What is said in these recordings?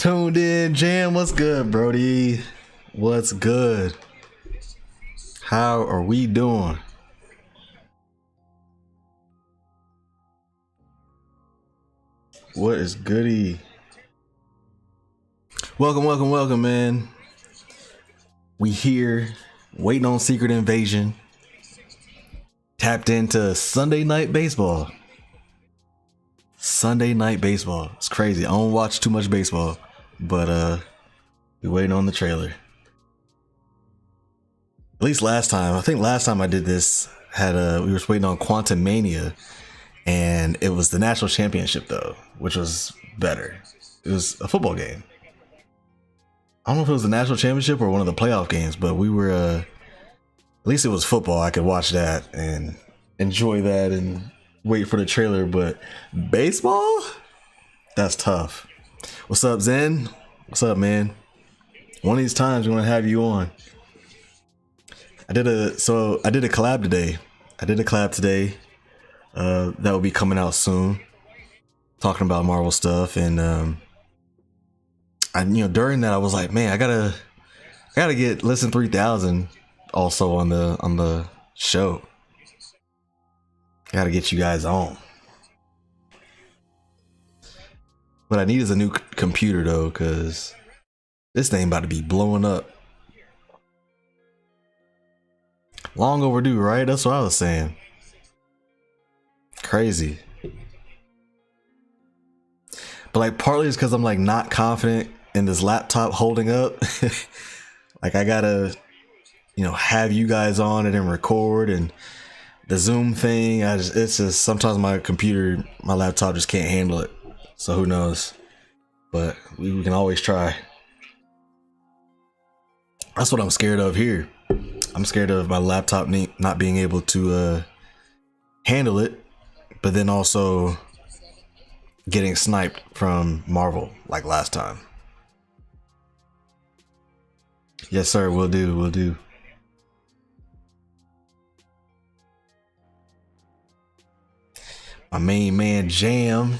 Tuned in, Jam. What's good, Brody? What's good? How are we doing? What is goody? Welcome, man. We here, waiting on Secret Invasion. Tapped into Sunday Night Baseball. Sunday Night Baseball. It's crazy. I don't watch too much baseball, but we waiting on the trailer. At least last time. I think last time I did this we were waiting on Quantum Mania, and it was the national championship though, which was better. It was a football game. I don't know if it was the national championship or one of the playoff games, but we were at least it was football. I could watch that and enjoy that and wait for the trailer. But baseball, that's tough. What's up, Zen? What's up, man? One of these times we're gonna have you on. I did a collab today. That will be coming out soon, talking about Marvel stuff. And during that I was like, man, I gotta get Listen 3000 also on the show. Gotta get you guys on. What I need is a new computer though, because this thing about to be blowing up. Long overdue, right? That's what I was saying. Crazy. But like partly it's because I'm like not confident in this laptop holding up. Like I gotta, have you guys on it and record, and the Zoom thing. It's just sometimes my laptop just can't handle it. So who knows? But we can always try. That's what I'm scared of here. I'm scared of my laptop not being able to handle it, but then also getting sniped from Marvel like last time. Yes, sir. Will do. My main man Jam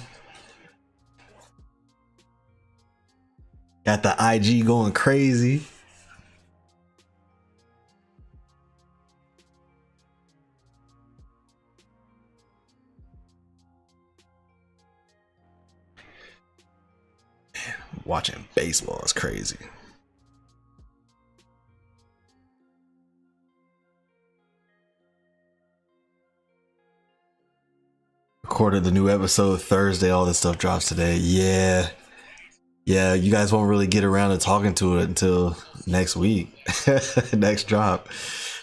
got the IG going crazy. Watching baseball is crazy. Recorded the new episode Thursday. All this stuff drops today. Yeah, you guys won't really get around to talking to it until next week. Next drop,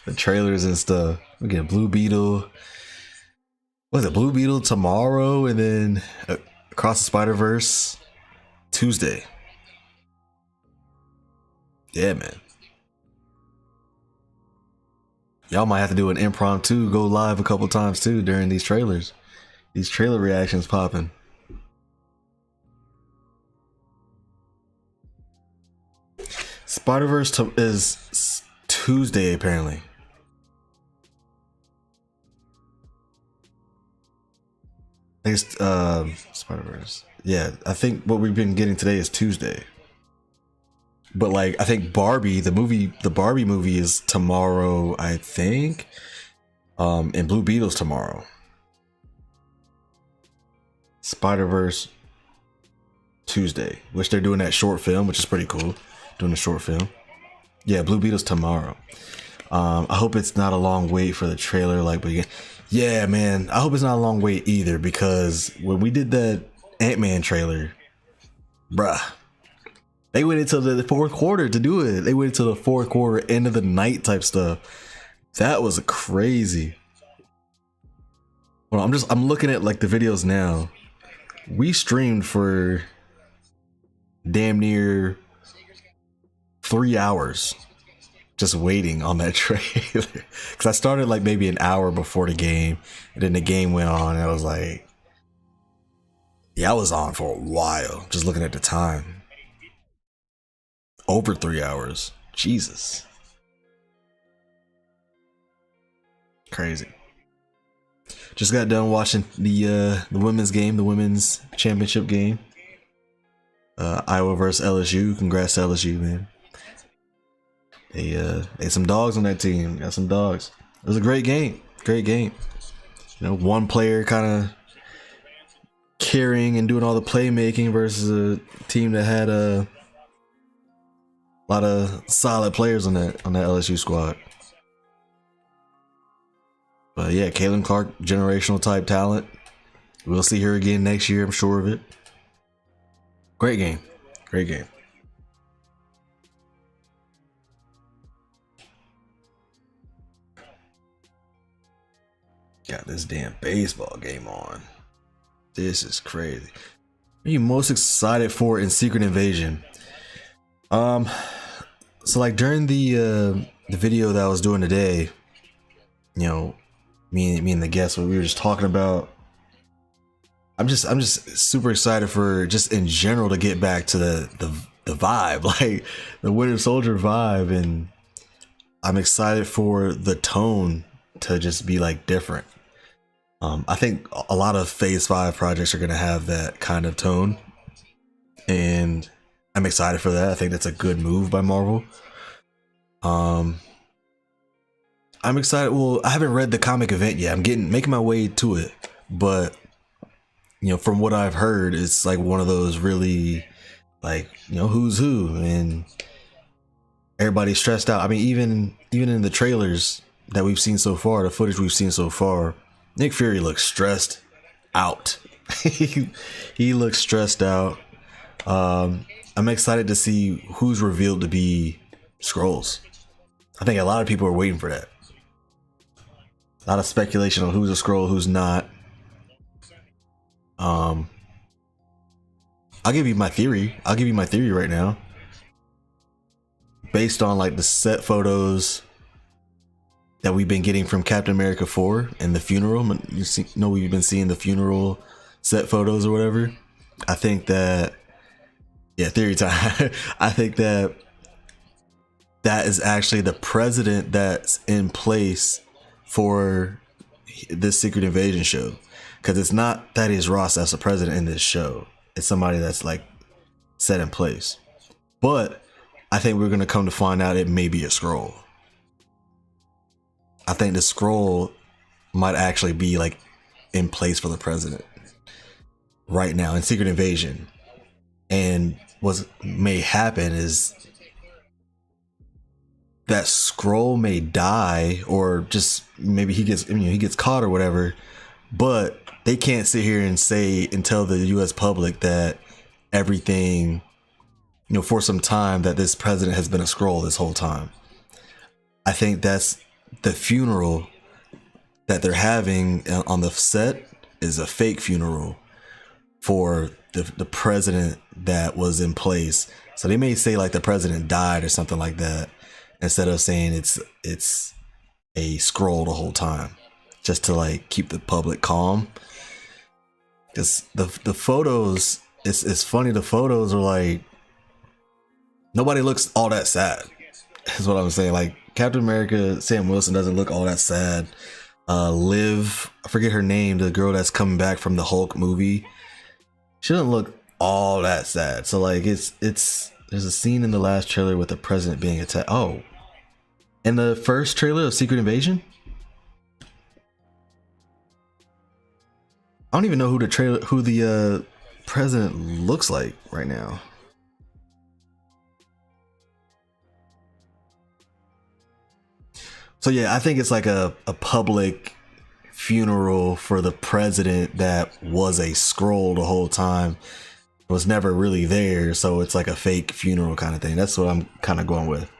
the trailers and stuff. We get Blue Beetle. Was it Blue Beetle tomorrow, and then Across the Spider-Verse Tuesday? Yeah, man. Y'all might have to do an impromptu go live a couple times too during these trailers. These trailer reactions popping. Spider-Verse is Tuesday apparently. I think it's Spider-Verse. Yeah, I think what we've been getting today is Tuesday. But like, I think the Barbie movie is tomorrow, I think. And Blue Beetle's tomorrow. Spider-Verse Tuesday, which they're doing that short film, which is pretty cool. Doing a short film. Yeah, Blue Beetle's tomorrow. I hope it's not a long wait for the trailer. Yeah, man, I hope it's not a long wait either, because when we did that Ant-Man trailer, bruh, they waited till the fourth quarter to do it. They waited till the fourth quarter, end of the night type stuff. That was crazy. Well, I'm looking at like the videos now. We streamed for damn near 3 hours just waiting on that trailer. Because I started like maybe an hour before the game, and then the game went on, and I was like, yeah, I was on for a while just looking at the time. Over 3 hours. Jesus. Crazy. Just got done watching the women's game, the women's championship game. Iowa versus LSU. Congrats to LSU, man. They some dogs on that team. Got some dogs. It was a great game. Great game. You know, one player kind of carrying and doing all the playmaking versus a team that had a lot of solid players on that LSU squad. But yeah, Caitlin Clark, generational type talent. We'll see her again next year, I'm sure of it. Great game. Great game. Got this damn baseball game on. This is crazy. What are you most excited for in Secret Invasion? So like during the video that I was doing today, you know, me and the guests, what we were just talking about. I'm just super excited for just in general to get back to the vibe, like the Winter Soldier vibe, and I'm excited for the tone to just be like different. I think a lot of Phase 5 projects are gonna have that kind of tone, and I'm excited for that. I think that's a good move by Marvel. I'm excited. Well, I haven't read the comic event yet. I'm making my way to it, but you know, from what I've heard, it's like one of those really, like, you know, who's who, and everybody's stressed out. I mean, even in the trailers that we've seen so far, the footage we've seen so far, Nick Fury looks stressed out. He looks stressed out. I'm excited to see who's revealed to be Skrulls. I think a lot of people are waiting for that. A lot of speculation on who's a Skrull, who's not. I'll give you my theory. I'll give you my theory right now. Based on like the set photos that we've been getting from Captain America 4 and the funeral. We've been seeing the funeral set photos or whatever. I think that, yeah, theory time. I think that is actually the president that's in place for this Secret Invasion show. Because it's not Thaddeus Ross that's the president in this show. It's somebody that's like set in place. But I think we're going to come to find out it may be a Skrull. I think the Skrull might actually be like in place for the president right now in Secret Invasion. And what may happen is that Skrull may die, or just maybe he gets caught or whatever, but they can't sit here and say and tell the US public that everything, you know, for some time, that this president has been a Skrull this whole time. I think that's the funeral that they're having on the set is a fake funeral for the president that was in place. So they may say like the president died or something like that, instead of saying it's a Skrull the whole time, just to like keep the public calm. Because the photos, it's funny, the photos are like, nobody looks all that sad, is what I'm saying. Like Captain America, Sam Wilson doesn't look all that sad. Liv, I forget her name, the girl that's coming back from the Hulk movie, she doesn't look all that sad. So like there's a scene in the last trailer with the president being attacked. Oh, in the first trailer of Secret Invasion, I don't even know who the president looks like right now. So yeah, I think it's like a public funeral for the president that was a Skrull the whole time, was never really there. So it's like a fake funeral kind of thing. That's what I'm kind of going with.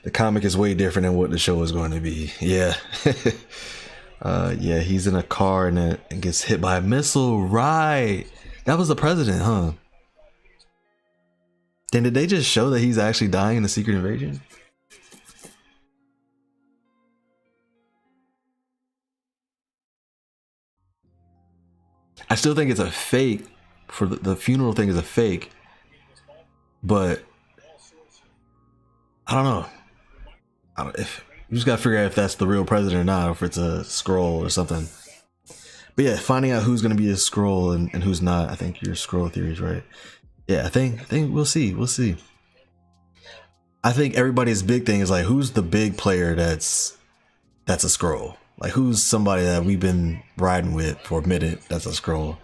The comic is way different than what the show is going to be. Yeah. Yeah, he's in a car and gets hit by a missile. Right. That was the president, huh? Then did they just show that he's actually dying in the Secret Invasion? I still think it's a fake. For the funeral thing is a fake, but I don't know. If you just gotta figure out if that's the real president or not, or if it's a Skrull or something. But yeah, finding out who's gonna be a scroll and who's not. I think your scroll theory is right. Yeah, I think we'll see. We'll see. I think everybody's big thing is like, who's the big player that's a scroll? Like, who's somebody that we've been riding with for a minute that's a scroll?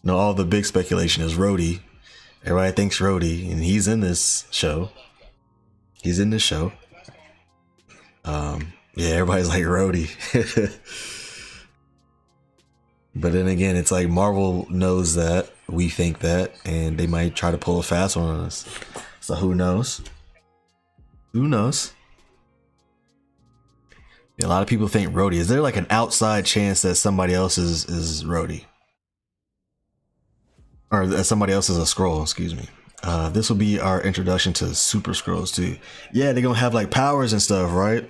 You know, all the big speculation is Rhodey. Everybody thinks Rhodey, and he's in this show. He's in this show. Yeah, everybody's like Rhodey. But then again, it's like Marvel knows that, we think that, and they might try to pull a fast one on us. So who knows? Who knows? Yeah, a lot of people think Rhodey. Is there like an outside chance that somebody else is Rhodey? Or that somebody else is a scroll, excuse me. This will be our introduction to Super Scrolls too. Yeah, they're gonna have like powers and stuff, right?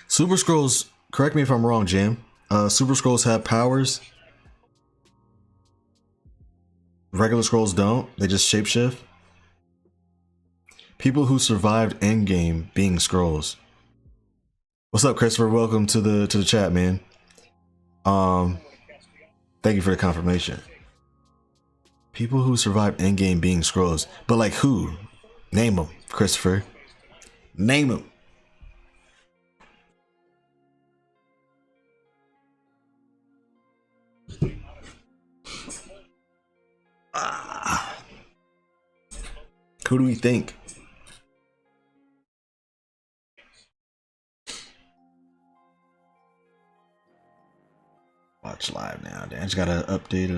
Super Scrolls, correct me if I'm wrong, Jim. Super Scrolls have powers. Regular Scrolls don't. They just shapeshift. People who survived Endgame being scrolls. What's up, Christopher? Welcome to the chat, man. Thank you for the confirmation. People who survived Endgame being scrolls, but like who? Name them, Christopher. Name them. Who do we think? Watch live now. I just gotta update.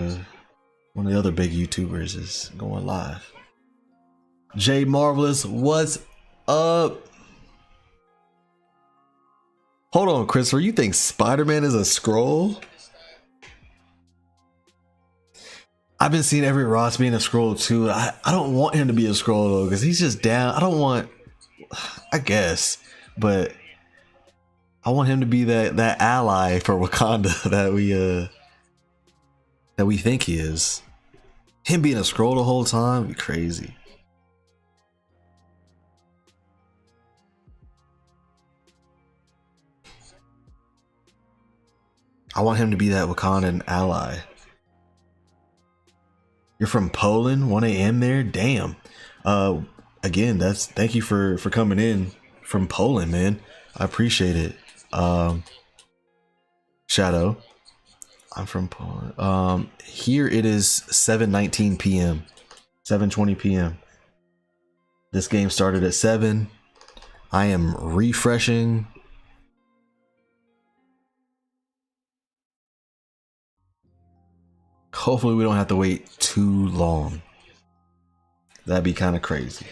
One of the other big YouTubers is going live. Jay Marvelous, what's up? Hold on, Christopher. You think Spider-Man is a scroll? I've been seeing every Ross being a scroll too. I don't want him to be a scroll though, because he's just down. I don't want, I guess, but I want him to be that ally for Wakanda that we think he is. Him being a scroll the whole time would be crazy. I want him to be that Wakandan ally. You're from Poland, 1 a.m. there? Damn. Again, thank you for coming in from Poland, man. I appreciate it. Shadow. I'm from Poland. Here it is 7:19 p.m. 7:20 p.m. This game started at 7. I am refreshing. Hopefully we don't have to wait too long. That'd be kind of crazy.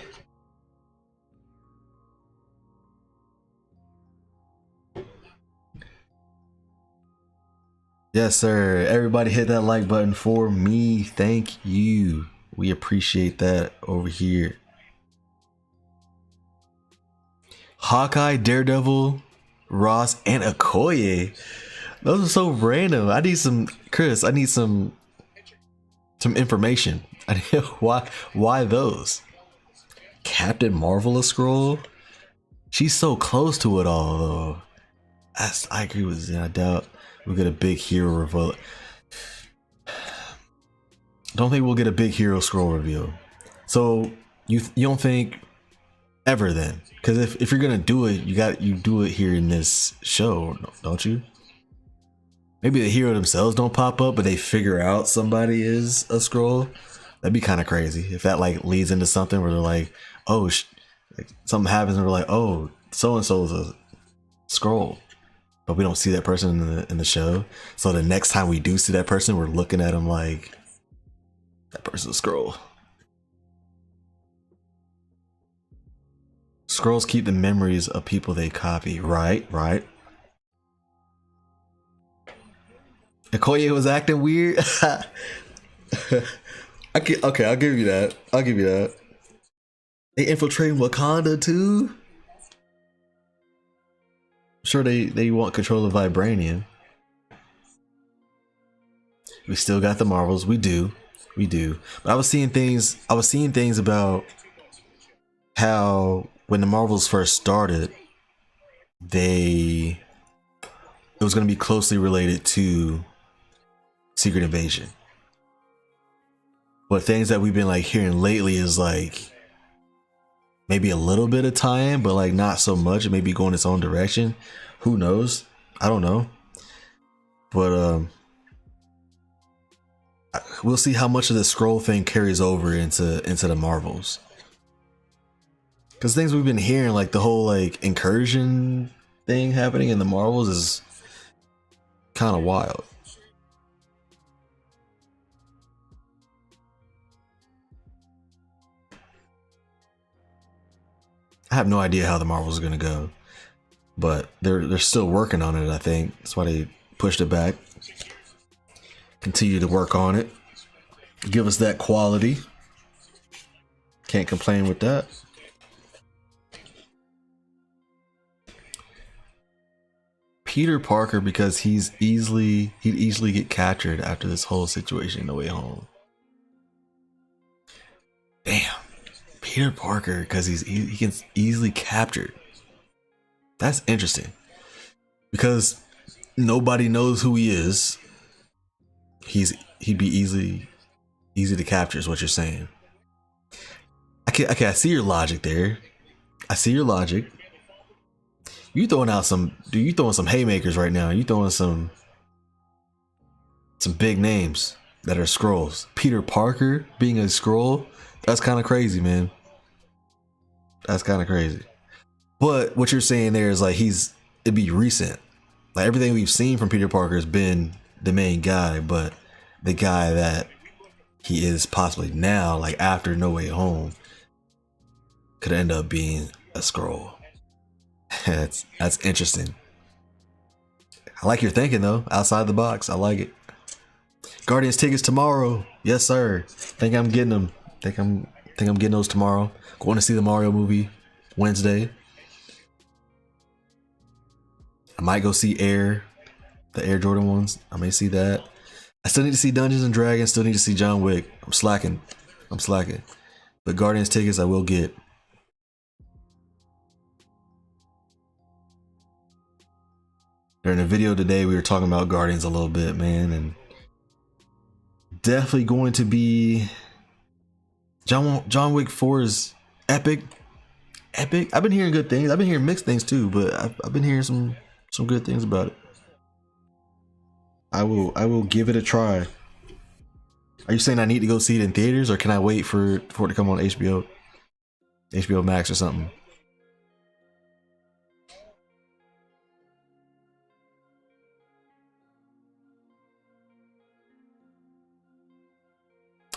Yes, sir. Everybody hit that like button for me. Thank you. We appreciate that over here. Hawkeye, Daredevil, Ross, and Okoye. Those are so random. I need some, Chris, I need some information. Why those? Captain Marvel a scroll? She's so close to it all though. I agree with Zen. I doubt we'll get a big hero reveal. Don't think we'll get a big hero scroll reveal. So you don't think ever then? Because if you're gonna do it, you do it here in this show, don't you? Maybe the hero themselves don't pop up, but they figure out somebody is a scroll. That'd be kind of crazy if that like leads into something where they're like, oh, like, something happens and we're like, oh, so and so is a scroll, but we don't see that person in the show. So the next time we do see that person, we're looking at them like that person's a scroll. Scrolls keep the memories of people they copy. Right. Okoye was acting weird. Okay, I'll give you that. They infiltrate Wakanda too. I'm sure they want control of Vibranium. We still got the Marvels. We do. But I was seeing things about how when the Marvels first started, it was going to be closely related to Secret Invasion. But things that we've been like hearing lately is like maybe a little bit of tie-in, but like not so much. It may be going its own direction. Who knows? I don't know. But we'll see how much of the scroll thing carries over into the Marvels. Because things we've been hearing, like the whole like incursion thing happening in the Marvels, is kind of wild. I have no idea how the Marvels is gonna go, but they're still working on it. I think that's why they pushed it back. Continue to work on it. Give us that quality. Can't complain with that. Peter Parker, because he'd easily get captured after this whole situation in No Way Home. Damn. Peter Parker, because he gets easily captured. That's interesting. Because nobody knows who he is. He'd be easy to capture is what you're saying. I see your logic there. I see your logic. You throwing some haymakers right now. You throwing some big names that are Skrulls. Peter Parker being a Skrull, that's kind of crazy, man. That's kind of crazy. But what you're saying there is like it'd be recent. Like everything we've seen from Peter Parker has been the main guy, but the guy that he is possibly now, like after No Way Home, could end up being a Skrull. That's interesting. I like your thinking though, outside the box. I like it. Guardians tickets tomorrow. Yes, sir. Think I'm getting them. Think I'm getting those tomorrow. Going to see the Mario movie Wednesday. I might go see the Air Jordan ones. I may see that. I still need to see Dungeons and Dragons. Still need to see John Wick. I'm slacking. But Guardians tickets I will get. During the video today, we were talking about Guardians a little bit, man, and definitely going to be John Wick 4 is epic. I've been hearing good things. I've been hearing mixed things too, but I've been hearing some good things about it. I will give it a try. Are you saying I need to go see it in theaters, or can I wait for it to come on HBO Max or something?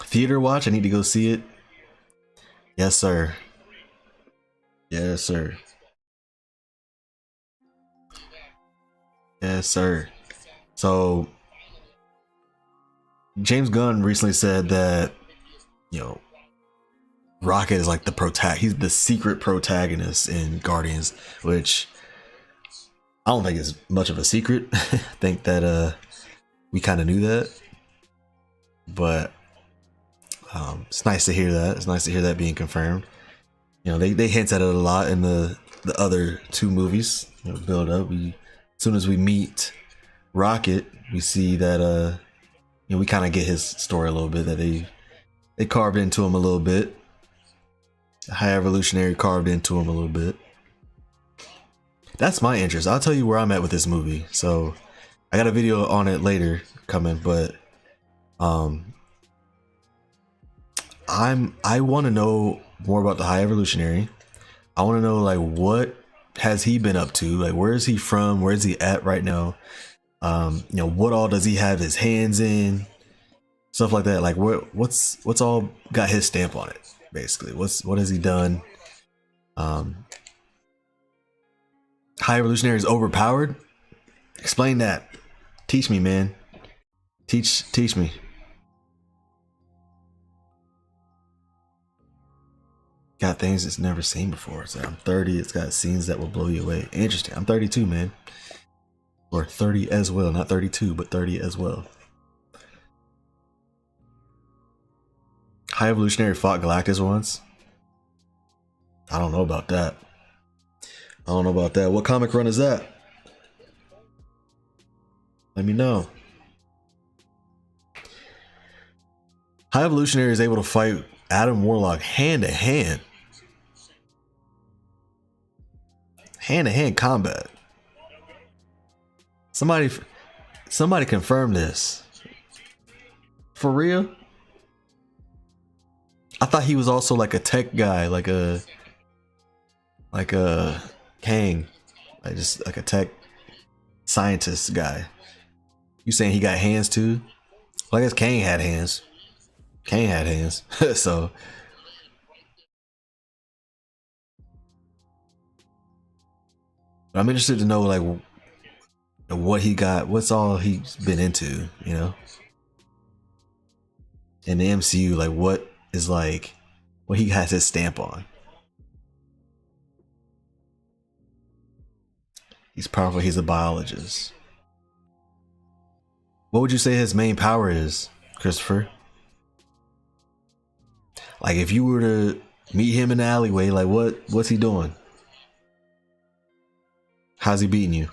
Theater watch? I need to go see it. Yes, sir. Yes, sir. Yes, sir. So James Gunn recently said that, Rocket is like he's the secret protagonist in Guardians, which I don't think is much of a secret. I think that we kind of knew that, but it's nice to hear that. It's nice to hear that being confirmed. They hint at it a lot in the other two movies. Build up. As soon as we meet Rocket, we see that we kind of get his story a little bit, that they carved into him a little bit. High Evolutionary carved into him a little bit. That's my interest. I'll tell you where I'm at with this movie. So I got a video on it later coming, but I want to know more about the High Evolutionary. I want to know, like, what has he been up to? Like, where is he from? Where is he at right now? What all does he have his hands in? Stuff like that. Like, what's all got his stamp on it? Basically, what has he done? High Evolutionary is overpowered. Explain that. Teach me, man. Teach me. Got things it's never seen before. So I'm 30. It's got scenes that will blow you away. Interesting. I'm 32, man. Or 30 as well. Not 32, but 30 as well. High Evolutionary fought Galactus once. I don't know about that. What comic run is that? Let me know. High Evolutionary is able to fight Adam Warlock hand to hand. Hand to hand combat. Somebody confirm this. For real? I thought he was also like a tech guy, like a Kang, like just like a tech scientist guy. You saying he got hands too? Well, I guess Kang had hands. Kang had hands. So I'm interested to know like what he got, what's all he's been into, you know? In the MCU, like what is like what he has his stamp on. He's powerful, he's a biologist. What would you say his main power is, Christopher? Like if you were to meet him in the alleyway, like what's he doing? How's he beating you?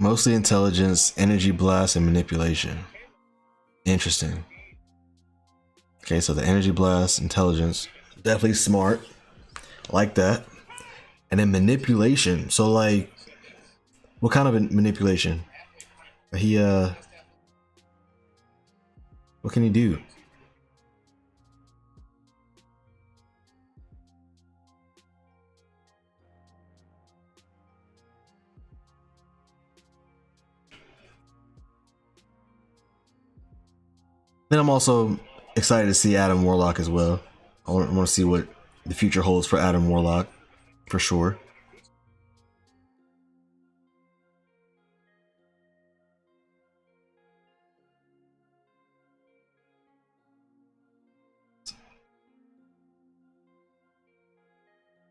Mostly intelligence, energy blast, and manipulation. Interesting. Okay, so the energy blast, intelligence, definitely smart. Like that. And then manipulation. So like, what kind of manipulation? He what can he do? Then I'm also excited to see Adam Warlock as well. I want to see what the future holds for Adam Warlock, for sure.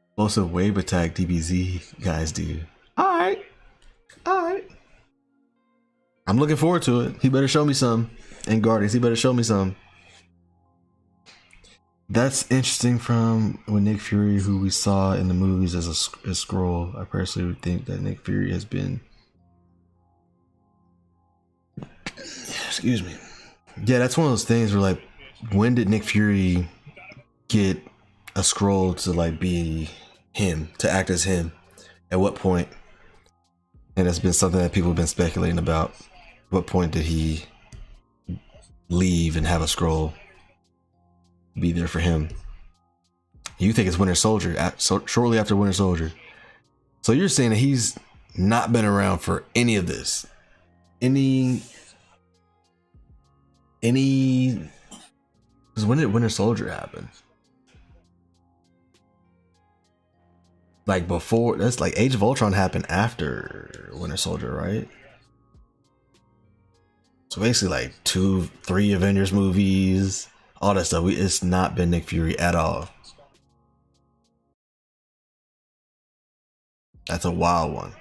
Explosive wave attack DBZ guys do. Alright. Alright. I'm looking forward to it. He better show me some. And Guardians, he better show me some. That's interesting from when Nick Fury, who we saw in the movies as a Skrull. I personally would think that Nick Fury has been... Excuse me. Yeah, that's one of those things where like, when did Nick Fury get a Skrull to like be him, to act as him? At what point? And that's been something that people have been speculating about. What point did he leave and have a Skrull be there for him? You think it's Winter Soldier, shortly after Winter Soldier. So you're saying that he's not been around for any of this? Any... Because when did Winter Soldier happen? Like before, that's like Age of Ultron happened after Winter Soldier, right? So basically like 2-3 Avengers movies, all that stuff. It's not been Nick Fury at all. That's a wild one.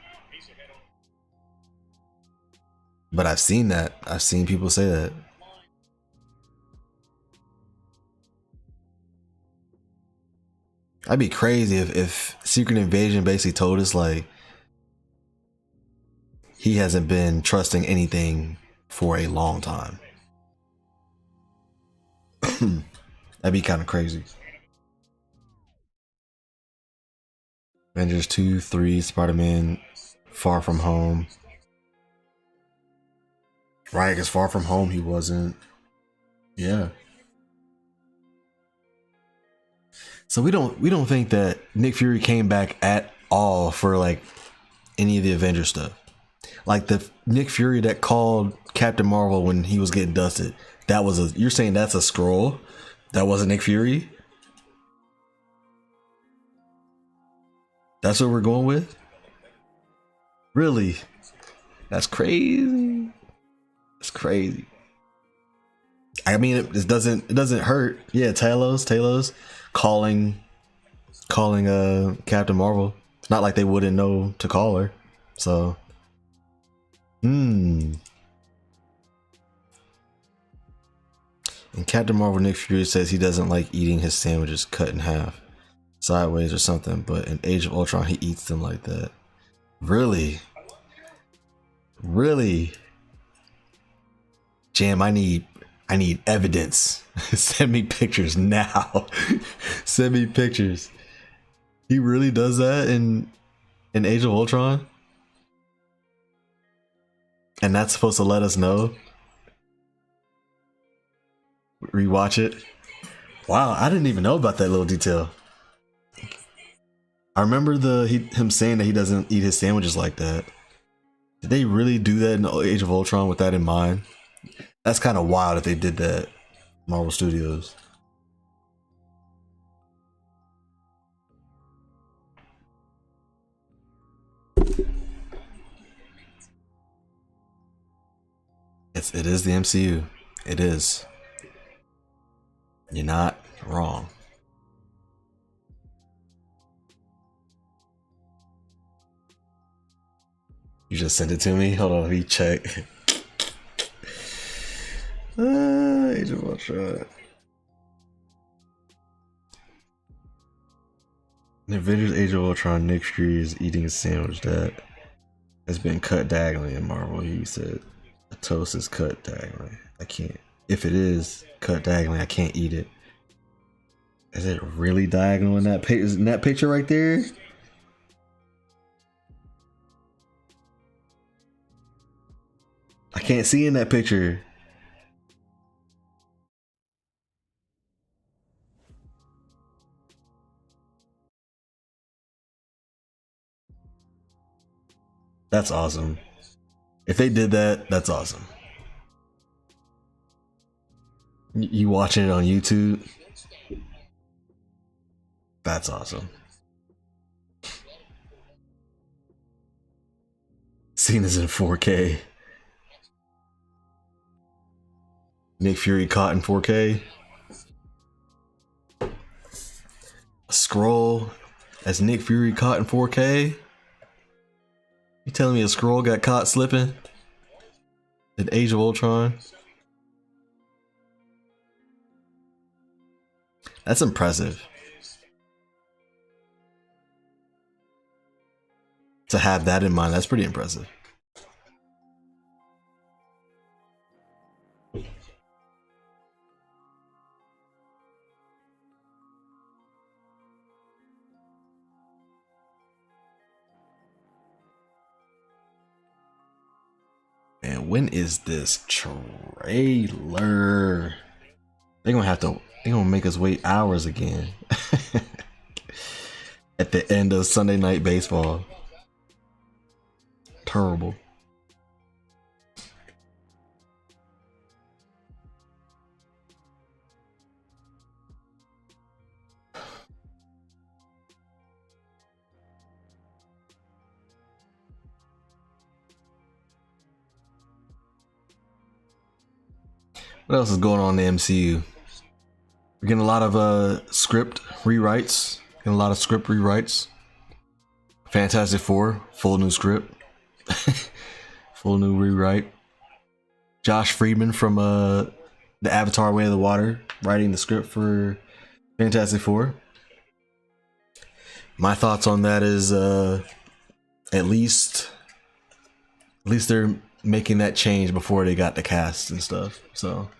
But I've seen that. I've seen people say that. I'd be crazy if Secret Invasion basically told us like he hasn't been trusting anything for a long time. That'd be kind of crazy. Avengers 2, 3, Spider-Man, Far From Home. Right, because Far From Home he wasn't. Yeah. So we don't think that Nick Fury came back at all for like any of the Avengers stuff. Like the Nick Fury that called Captain Marvel when he was getting dusted. That was a... You're saying that's a Skrull? That wasn't Nick Fury? That's what we're going with? Really? That's crazy. That's crazy. I mean, it doesn't hurt. Yeah, Talos calling Captain Marvel. It's not like they wouldn't know to call her. So, And Captain Marvel Nick Fury says he doesn't like eating his sandwiches cut in half, sideways or something. But in Age of Ultron, he eats them like that. Really? Really? Jam, I need evidence. Send me pictures now. Send me pictures. He really does that in Age of Ultron? And that's supposed to let us know? Rewatch it? Wow, I didn't even know about that little detail. I remember him saying that he doesn't eat his sandwiches like that. Did they really do that in Age of Ultron with that in mind? That's kind of wild if they did that, Marvel Studios. It is the MCU. It is. You're not wrong. You just sent it to me? Hold on, let me check. Age of Ultron. In Avengers Age of Ultron, Nick Fury is eating a sandwich that has been cut diagonally in Marvel. He said, the toast is cut diagonally. I can't. If it is cut diagonally, I can't eat it. Is it really diagonal in that picture? In that picture right there? I can't see in that picture. That's awesome. If they did that, that's awesome. You watching it on YouTube? That's awesome. Scene is in 4K. Nick Fury caught in 4K. A scroll as Nick Fury caught in 4K. You telling me a scroll got caught slipping in Age of Ultron? That's impressive. To have that in mind, that's pretty impressive. And when is this trailer? They're gonna make us wait hours again. At the end of Sunday Night Baseball. Terrible. What else is going on in the MCU? We're getting a lot of script rewrites. Fantastic Four, full new script. Full new rewrite. Josh Friedman from the Avatar Way of the Water writing the script for Fantastic Four. My thoughts on that is at least they're making that change before they got the cast and stuff. So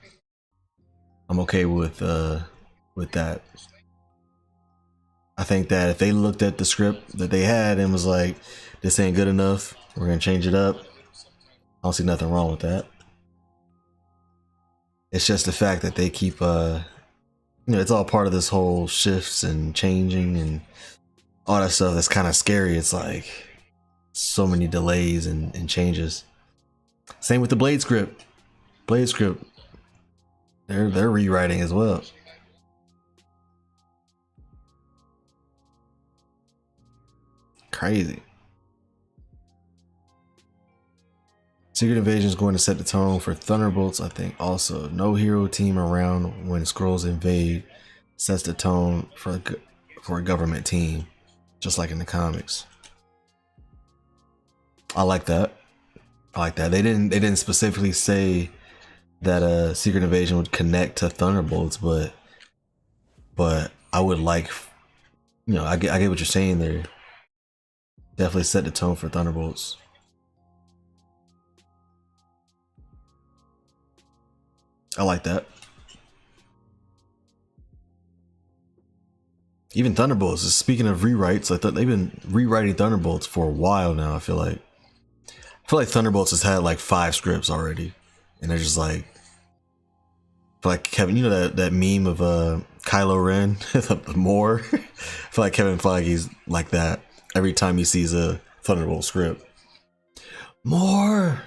I'm okay with that. I think that if they looked at the script that they had and was like, this ain't good enough, we're gonna change it up, I don't see nothing wrong with that. It's just the fact that they keep it's all part of this whole shifts and changing and all that stuff that's kind of scary. It's like so many delays and changes. Same with the Blade script. They're rewriting as well. Crazy. Secret Invasion is going to set the tone for Thunderbolts, I think. Also, no hero team around when Skrulls invade sets the tone for a government team, just like in the comics. I like that. I like that. They didn't specifically say that Secret Invasion would connect to Thunderbolts, but I would like, you know, I get what you're saying there. Definitely set the tone for Thunderbolts. I like that. Even Thunderbolts, speaking of rewrites, I thought they've been rewriting Thunderbolts for a while now. I feel like Thunderbolts has had like 5 scripts already, and they're just like, I feel like Kevin, you know that meme of Kylo Ren, more. I feel like Kevin Feige's like that every time he sees a Thunderbolt script. More,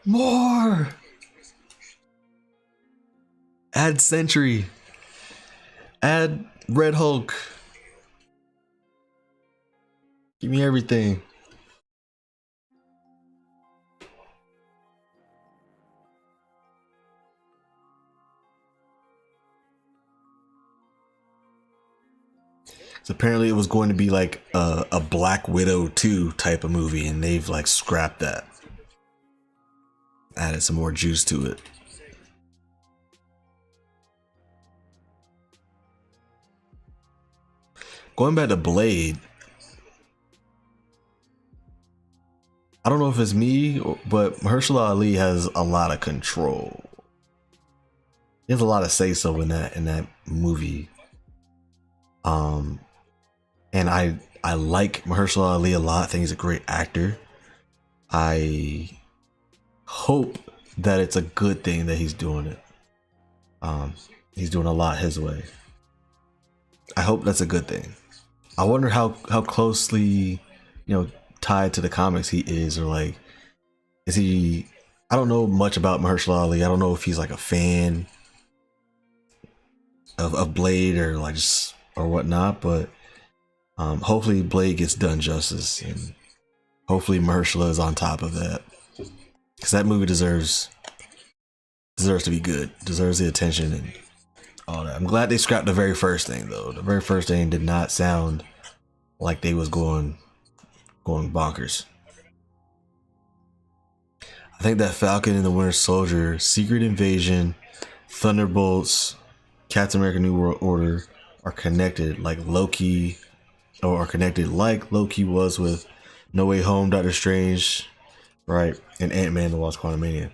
more. Add Sentry. Add Red Hulk. Give me everything. So apparently it was going to be like a Black Widow 2 type of movie, and they've like scrapped that. Added some more juice to it. Going back to Blade, I don't know if it's me, but Mahershala Ali has a lot of control. He has a lot of say so in that movie. And I like Mahershala Ali a lot. I think he's a great actor. I hope that it's a good thing that he's doing it. He's doing a lot his way. I hope that's a good thing. I wonder how closely, you know, tied to the comics he is, or like, is he? I don't know much about Mahershala Ali. I don't know if he's like a fan of Blade or like just or whatnot, but hopefully Blade gets done justice, and hopefully Mahershala is on top of that, because that movie deserves to be good, deserves the attention and all that. I'm glad they scrapped the very first thing though. The very first thing did not sound like they was going bonkers. I think that Falcon and the Winter Soldier, Secret Invasion, Thunderbolts, Captain America New World Order are connected like Loki, or are connected like Loki was with No Way Home, Doctor Strange, right? And Ant-Man and the Wasp: Quantumania.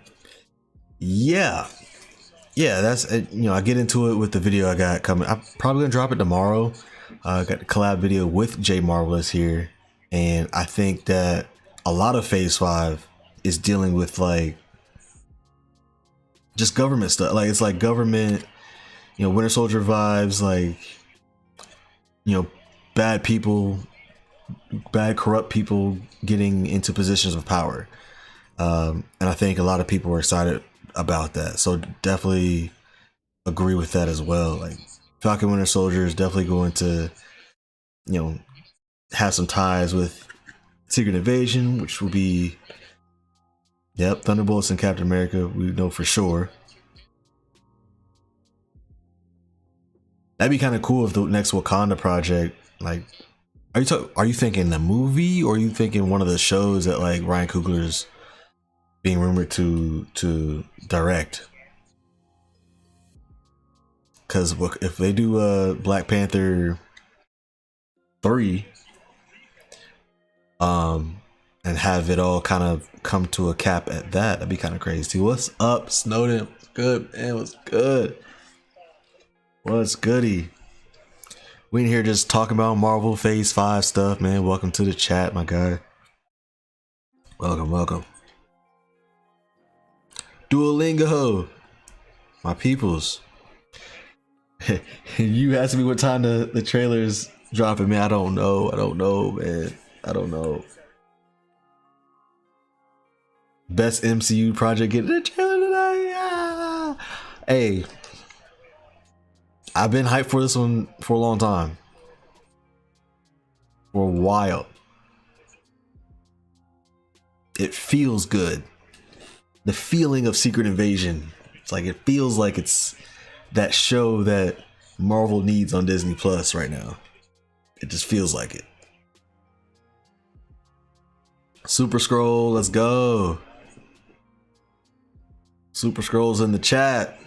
Yeah, that's, you know, I get into it with the video I got coming. I'm probably gonna drop it tomorrow. I got the collab video with Jay Marvelous here, and I think that a lot of Phase 5 is dealing with like just government stuff. Like, it's like government, you know, Winter Soldier vibes, like, you know, bad people, bad corrupt people getting into positions of power. And I think a lot of people are excited about that. So definitely agree with that as well. Like, Falcon Winter Soldier is definitely going to, you know, have some ties with Secret Invasion, which will be, yep, Thunderbolts and Captain America, we know for sure. That'd be kind of cool if the next Wakanda project, like, are you thinking the movie, or are you thinking one of the shows that like Ryan Coogler's being rumored to direct? Because if they do Black Panther 3, and have it all kind of come to a cap at that'd be kind of crazy too. What's up, Snowden? What's good, man? What's good? What's goody? We in here just talking about Marvel Phase 5 stuff, man. Welcome to the chat, my guy. Welcome. Duolingo, my peoples. You asked me what time the trailer's dropping, man. I don't know, man. I don't know. Best MCU project getting a trailer tonight. Ah! Hey, I've been hyped for this one for a long time. For a while. it feels good. The feeling of Secret Invasion, it's like it feels like it's that show that Marvel needs on Disney Plus right now. It just feels like it. Super Scroll, let's go. Super Scroll's in the chat.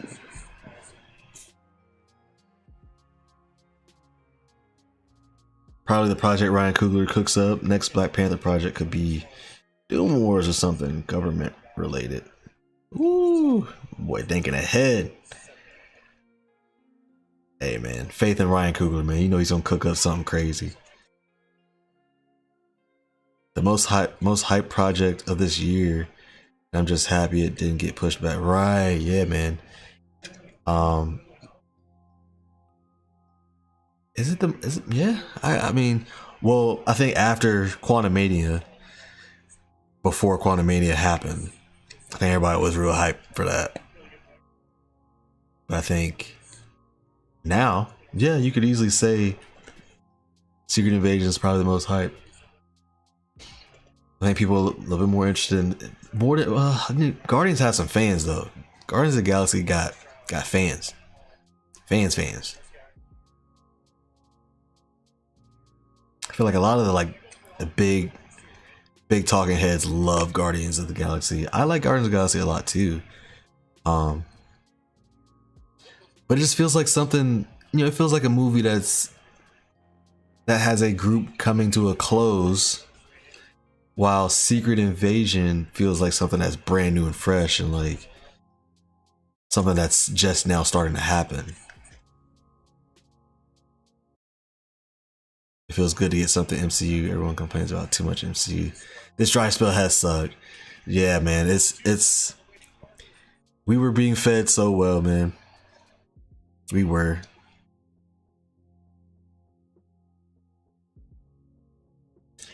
Probably the project Ryan Coogler cooks up. Next Black Panther project could be Doom Wars or something government related. Ooh, boy, thinking ahead. Hey man, faith in Ryan Coogler, man. You know he's gonna cook up something crazy. The most hype project of this year. I'm just happy it didn't get pushed back. Right, yeah, man. Is it yeah? I mean, well, I think after Quantumania, before Quantumania happened, I think everybody was real hyped for that. But I think now, yeah, you could easily say Secret Invasion is probably the most hype. I think people are a little bit more interested in more than I mean, Guardians had some fans though. Guardians of the Galaxy got fans. Fans. I feel like a lot of the big talking heads love Guardians of the Galaxy. I like Guardians of the Galaxy a lot too. But it just feels like something, it feels like a movie that has a group coming to a close, while Secret Invasion feels like something that's brand new and fresh and like something that's just now starting to happen. It feels good to get something MCU. Everyone complains about too much MCU. This dry spell has sucked. Yeah, man. It's we were being fed so well, man. We were.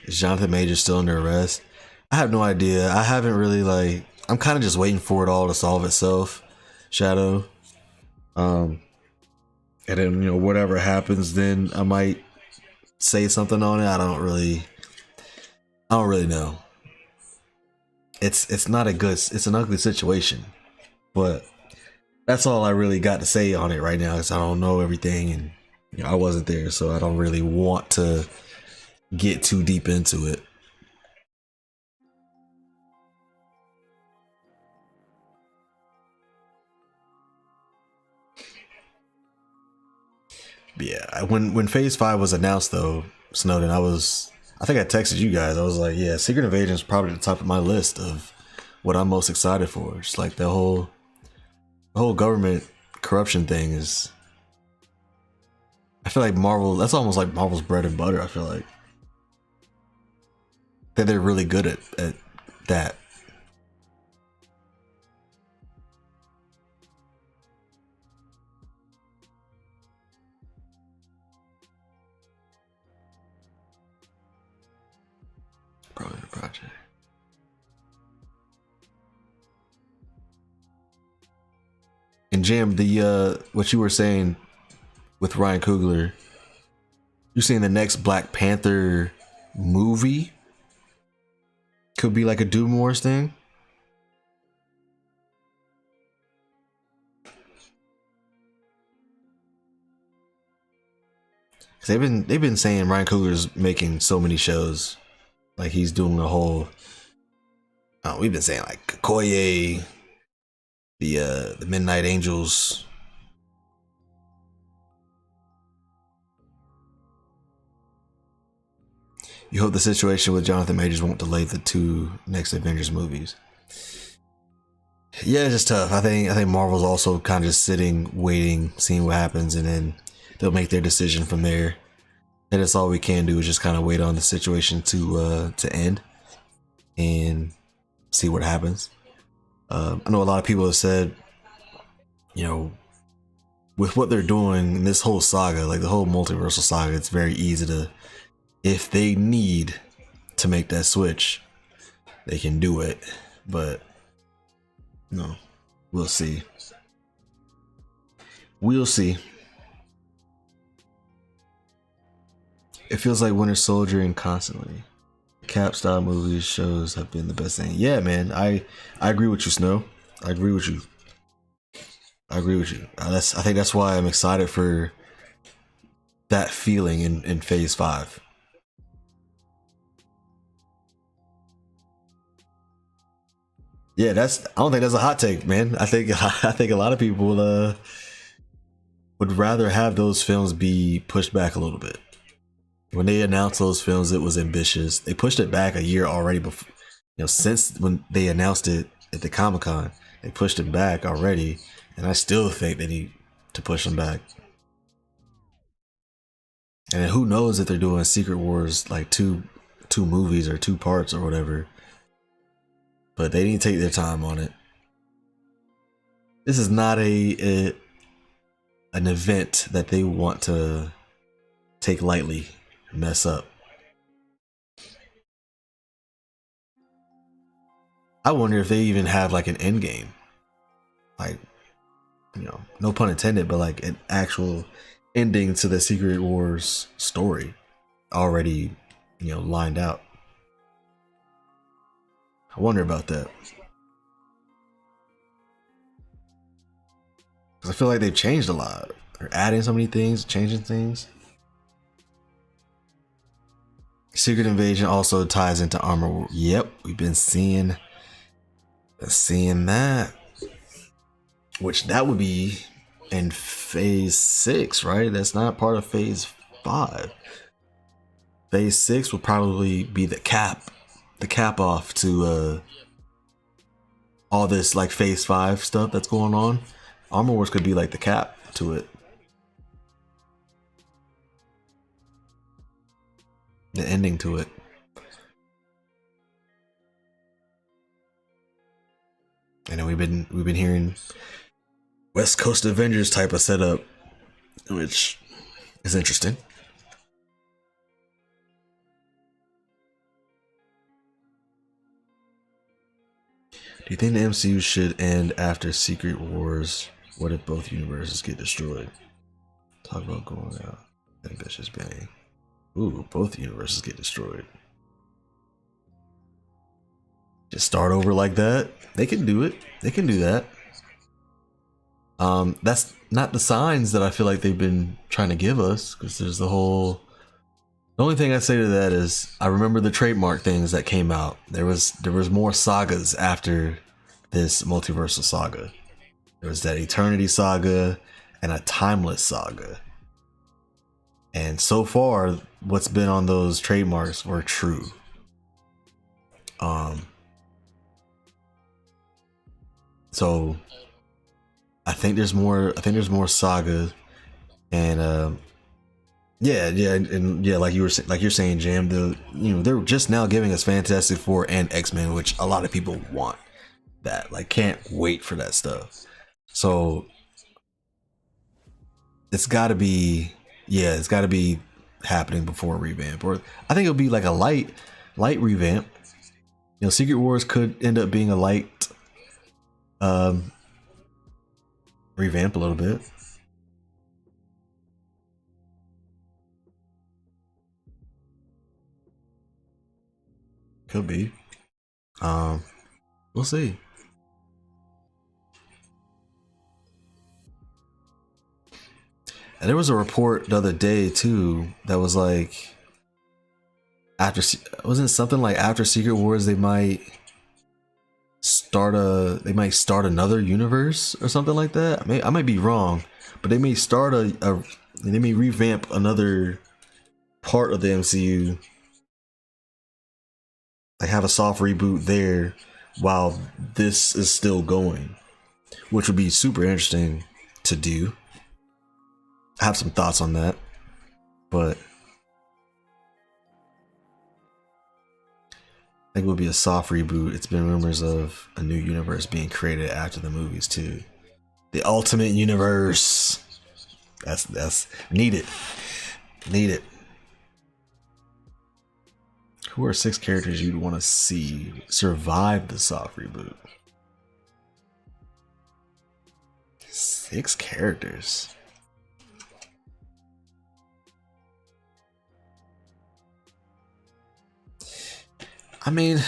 Is Jonathan Major still under arrest? I have no idea. I haven't really I'm kind of just waiting for it all to solve itself. Shadow. And then whatever happens, then I might say something on it. I don't really know. It's not a good. It's an ugly situation, but that's all I really got to say on it right now. Because I don't know everything, and I wasn't there, so I don't really want to get too deep into it. But yeah, when Phase 5 was announced though, Snowden, I think I texted you guys. I was like, yeah, Secret Invasion is probably the top of my list of what I'm most excited for. Just like the whole government corruption thing is. I feel like Marvel. That's almost like Marvel's bread and butter. I feel like that they're really good at that. Probably the project. And Jam, the what you were saying with Ryan Coogler, you're saying the next Black Panther movie could be like a Doom Wars thing? Cause they've been saying Ryan Coogler's making so many shows, like he's doing a whole. We've been saying like Okoye, the Midnight Angels. You hope the situation with Jonathan Majors won't delay the 2 next Avengers movies. Yeah, it's just tough. I think Marvel's also kind of just sitting, waiting, seeing what happens, and then they'll make their decision from there. And that's all we can do is just kind of wait on the situation to end and see what happens. I know a lot of people have said, with what they're doing in this whole saga, like the whole multiversal saga, it's very easy to, if they need to make that switch, they can do it. But no, we'll see. We'll see. It feels like Winter Soldier and constantly. recap style movies shows have been the best thing. Yeah, man, I agree with you, Snow. I agree with you. I agree with you. I think that's why I'm excited for that feeling in Phase 5. Yeah, I don't think that's a hot take, man. I think I think a lot of people would rather have those films be pushed back a little bit. When they announced those films, it was ambitious. They pushed it back a year already before, since when they announced it at the Comic-Con, they pushed it back already, and I still think they need to push them back. And who knows if they're doing Secret Wars like two movies or 2 parts or whatever. But they need to take their time on it. This is not an event that they want to take lightly and mess up. I wonder if they even have like an end game. Like, no pun intended, but like an actual ending to the Secret Wars story already, lined out. I wonder about that. Because I feel like they've changed a lot. They're adding so many things, changing things. Secret Invasion also ties into Armor Wars. Yep, we've been seeing that. Which that would be in Phase 6, right? That's not part of Phase 5. Phase 6 will probably be the cap off to all this like Phase 5 stuff that's going on. Armor Wars could be like the cap to it. The ending to it. And then we've been hearing West Coast Avengers type of setup, which is interesting. Do you think the MCU should end after Secret Wars? What if both universes get destroyed? Talk about going out. Ambitious bang. Ooh, both universes get destroyed. Just start over like that? They can do it. They can do that. That's not the signs that I feel like they've been trying to give us, because there's the only thing I say to that is I remember the trademark things that came out. There was more sagas after this multiversal saga. There was that Eternity saga and a Timeless saga. And so far, what's been on those trademarks were true. So I think there's more saga, and like you're saying, Jam, they're just now giving us Fantastic Four and X-Men, which a lot of people want. That, like, can't wait for that stuff. So it's got to be happening before a revamp, or I think it'll be like a light revamp. Secret Wars could end up being a light revamp a little bit. Could be. We'll see. And there was a report the other day too that was like, wasn't it something like after Secret Wars they might start another universe or something like that. I might be wrong, but they may start they may revamp another part of the MCU, like have a soft reboot there while this is still going, which would be super interesting to do. I have some thoughts on that, but I think it would be a soft reboot. It's been rumors of a new universe being created after the movies too. The Ultimate Universe. That's needed. Who are 6 characters you'd want to see survive the soft reboot? 6 characters. I mean,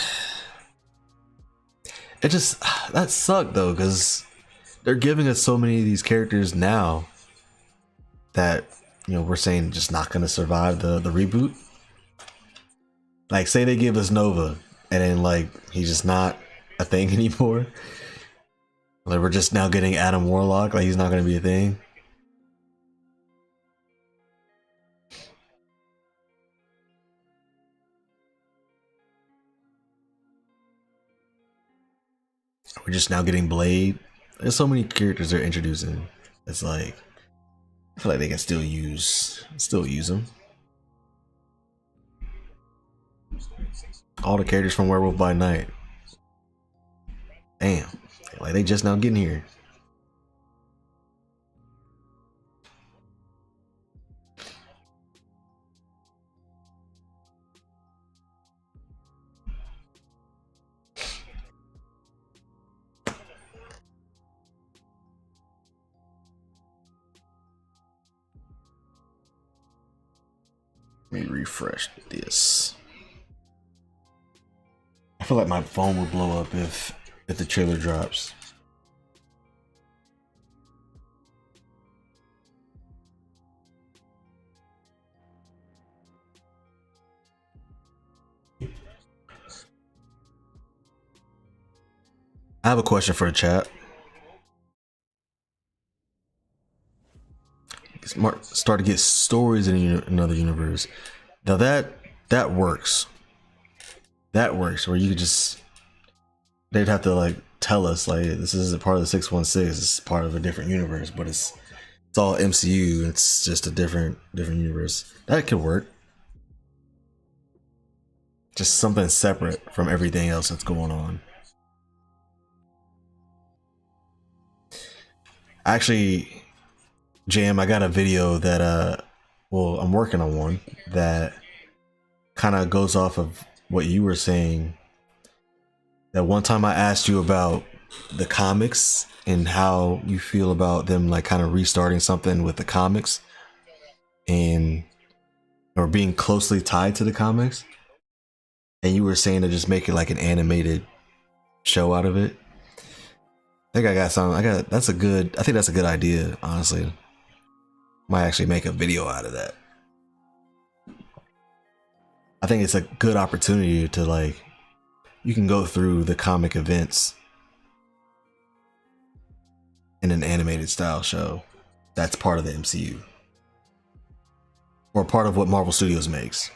it just that sucked though, because they're giving us so many of these characters now that we're saying just not gonna survive the reboot. Like, say they give us Nova, and then like he's just not a thing anymore. Like, we're just now getting Adam Warlock. Like, he's not gonna be a thing. We're just now getting Blade. There's so many characters they're introducing. It's like, I feel like they can still use them. All the characters from Werewolf by Night. Damn, like they just now getting here. Let me refresh this. I feel like my phone would blow up if the trailer drops. I have a question for the chat. Start to get stories in another universe. Now that works. That works. Where you could just, they'd have to like tell us like this isn't part of the 616. It's part of a different universe, but it's all MCU. It's just a different universe. That could work. Just something separate from everything else that's going on. Actually, Jam, I got a video that well, I'm working on one that kind of goes off of what you were saying. That one time I asked you about the comics and how you feel about them like kind of restarting something with the comics and or being closely tied to the comics. And you were saying to just make it like an animated show out of it. I think I got some. I think that's a good idea, honestly. Might actually make a video out of that. I think it's a good opportunity to like, you can go through the comic events in an animated style show that's part of the MCU or part of what Marvel Studios makes.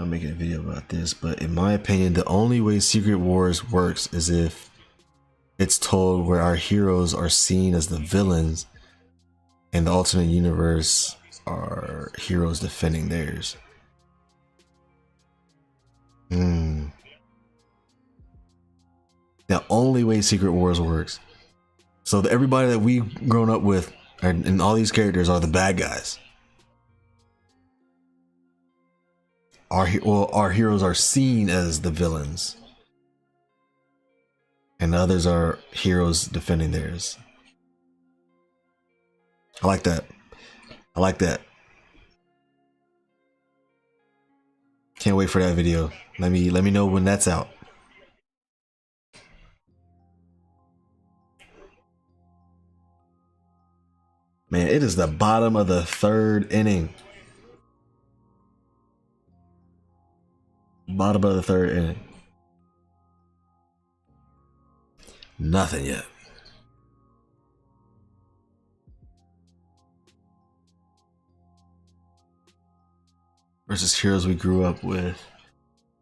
I'm making a video about this, but in my opinion, the only way Secret Wars works is if it's told where our heroes are seen as the villains and the alternate universe are heroes defending theirs. The only way Secret Wars works. So everybody that we've grown up with and all these characters are the bad guys. Our heroes are seen as the villains. And the others are heroes defending theirs. I like that. I like that. Can't wait for that video. Let me know when that's out. Man, it is the bottom of the 3rd inning. Bottom of the 3rd inning. Nothing yet. Versus heroes we grew up with.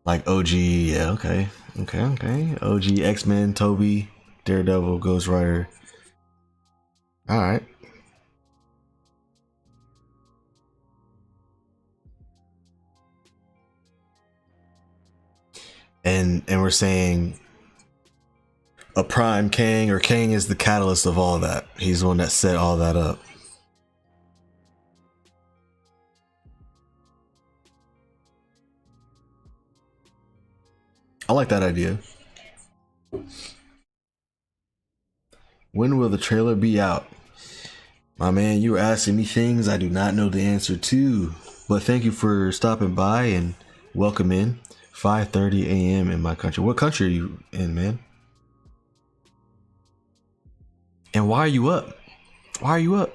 Like OG, yeah, okay. OG, X-Men, Toby, Daredevil, Ghost Rider. Alright. And we're saying a prime Kang, or Kang is the catalyst of all that. He's the one that set all that up. I like that idea. When will the trailer be out? My man, you were asking me things I do not know the answer to. But thank you for stopping by and Welcome in. 5:30 a.m. in my country. What country are you in, man? And why are you up? Why are you up?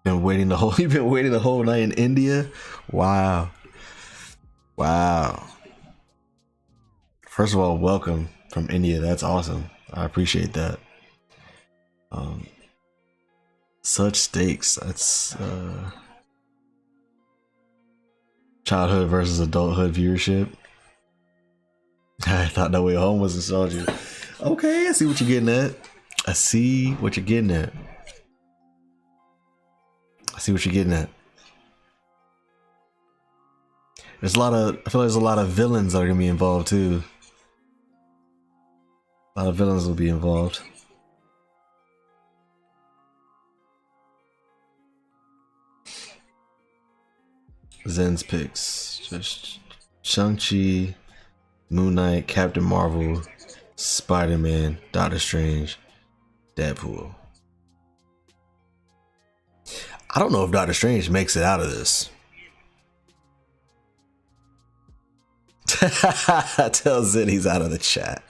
You've been waiting the whole night in India? Wow. Wow. First of all, welcome from India. That's awesome. I appreciate that. Such stakes. That's childhood versus adulthood viewership. I thought No Way Home was nostalgia. Okay, I see what you're getting at. I see what you're getting at. I see what you're getting at. I feel like there's a lot of villains that are gonna be involved too. A lot of villains will be involved. Zen's picks. Just Shang-Chi, Moon Knight, Captain Marvel, Spider-Man, Doctor Strange, Deadpool. I don't know if Doctor Strange makes it out of this. Tell Zen he's out of the chat.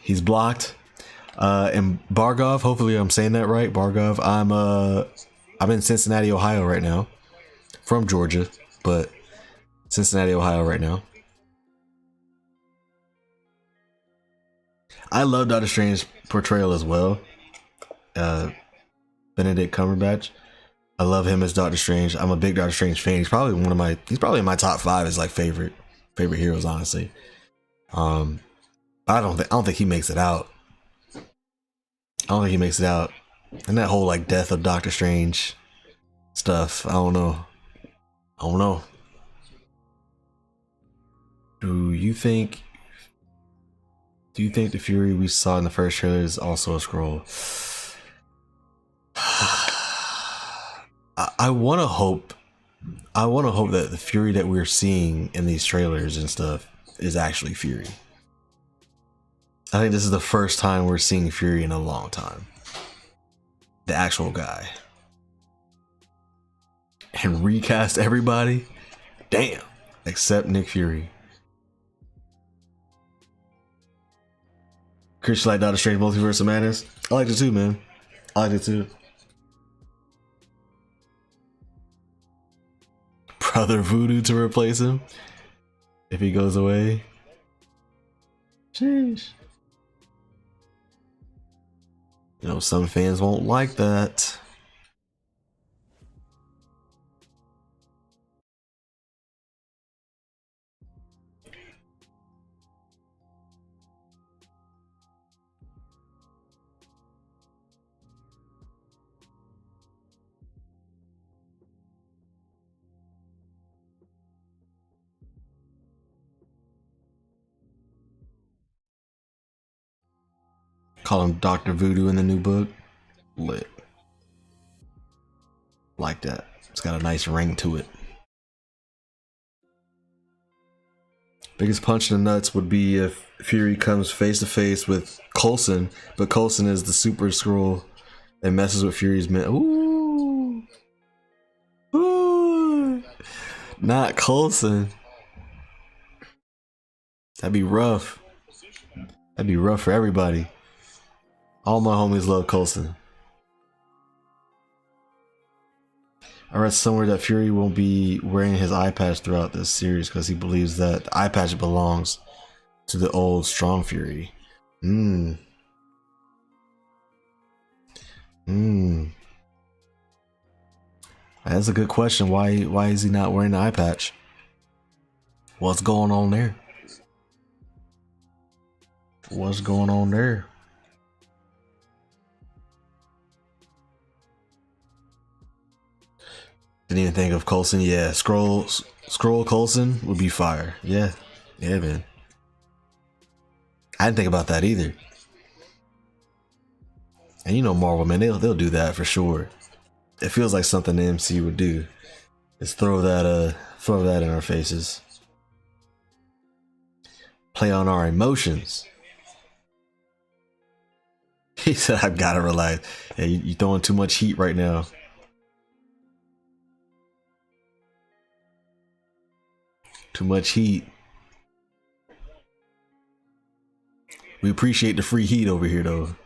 He's blocked. And Bargov, hopefully I'm saying that right. Bargov, I'm in Cincinnati, Ohio right now. From Georgia, but Cincinnati, Ohio right now. I love Doctor Strange's portrayal as well. Benedict Cumberbatch. I love him as Doctor Strange. I'm a big Doctor Strange fan. He's probably in my top 5 as like favorite heroes, honestly. I don't think he makes it out. And that whole like death of Doctor Strange stuff, I don't know. Do you think the Fury we saw in the first trailer is also a Skrull? I want to hope that the Fury that we're seeing in these trailers and stuff is actually Fury. I think this is the first time we're seeing Fury in a long time. The actual guy. And recast everybody? Damn. Except Nick Fury. Chris, you like Doctor Strange Multiverse of Madness? I liked it too, man. I liked it too. Brother Voodoo to replace him if he goes away. Sheesh. You know, some fans won't like that. Call him Dr. Voodoo in the new book. Lit. Like that. It's got a nice ring to it. Biggest punch in the nuts would be if Fury comes face to face with Coulson, but Coulson is the super Skrull and messes with Fury's men. Ooh. Ooh. Not Coulson. That'd be rough. That'd be rough for everybody. All my homies love Coulson. I read somewhere that Fury won't be wearing his eye patch throughout this series because he believes that eye patch belongs to the old strong Fury. That's a good question. Why is he not wearing the eye patch? What's going on there? What's going on there? Didn't even think of Coulson. Yeah, Skrull Coulson would be fire. Yeah, man. I didn't think about that either. And you know Marvel, man, they'll do that for sure. It feels like something the MCU would do. Is throw that in our faces. Play on our emotions. He said, "I've got to relax. Hey, you throwing too much heat right now. Too much heat. We appreciate the free heat over here, though."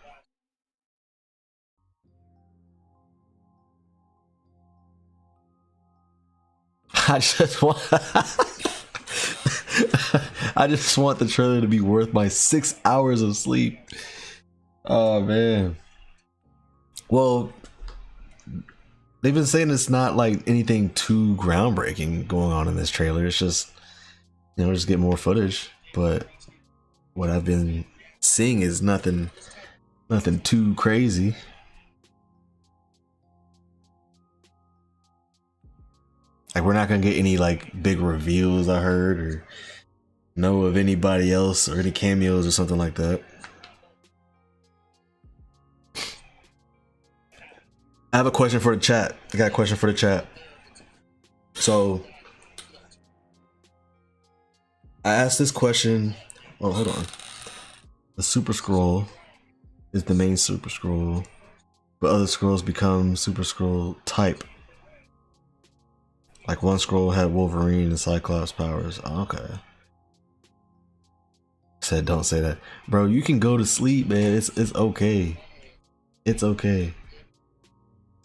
I just want I just want the trailer to be worth my 6 hours of sleep. Oh man. Well, they've been saying it's not like anything too groundbreaking going on in this trailer. It's just, just get more footage. But what I've been seeing is nothing too crazy. Like, we're not gonna get any like big reveals, I heard, or know of anybody else or any cameos or something like that. I have a question for the chat. I got a question for the chat. So I asked this question. Oh, hold on. The Super Scroll is the main Super Scroll, but other scrolls become Super Scroll type. Like one scroll had Wolverine and Cyclops powers. Oh, okay. Said don't say that. Bro, you can go to sleep, man. It's okay. It's okay.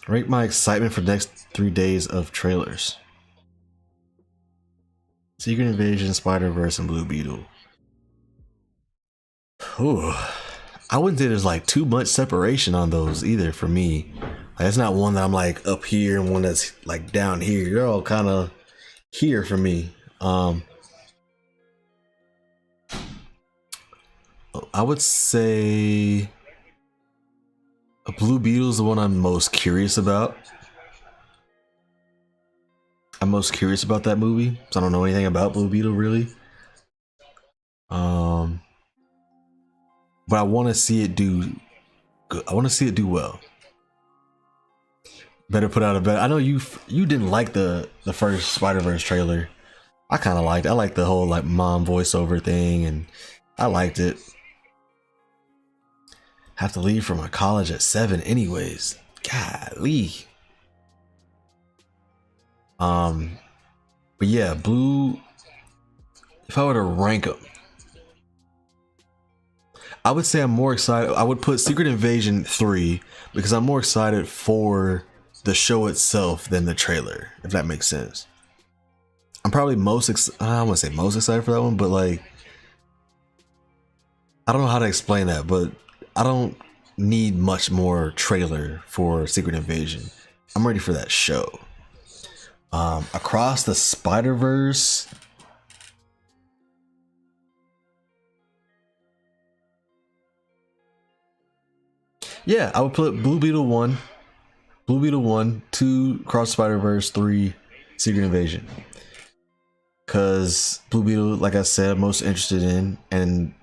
Rate my excitement for the next 3 days of trailers. Secret Invasion, Spider-Verse, and Blue Beetle. Ooh. I wouldn't say there's like too much separation on those either for me. Like, it's not one that I'm like up here and one that's like down here. They're all kind of here for me. I would say a Blue Beetle is the one I'm most curious about. I'm most curious about that movie, so I don't know anything about Blue Beetle really. But I want to see it do good. I want to see it do well. Better put out a better. I know you didn't like the first Spider-Verse trailer. I kind of liked. I liked the whole like mom voiceover thing, and I liked it. Have to leave for my college at 7 anyways. Golly. But yeah, Blue. If I were to rank them, I would say I'm more excited. I would put Secret Invasion 3 because I'm more excited for the show itself than the trailer, if that makes sense. I'm probably I don't want to say most excited for that one, but like, I don't know how to explain that, but I don't need much more trailer for Secret Invasion. I'm ready for that show. Across the Spider-Verse, yeah, I would put Blue Beetle 1, 2 Cross Spider-Verse, 3 Secret Invasion. Cause Blue Beetle, like I said, I'm most interested in, and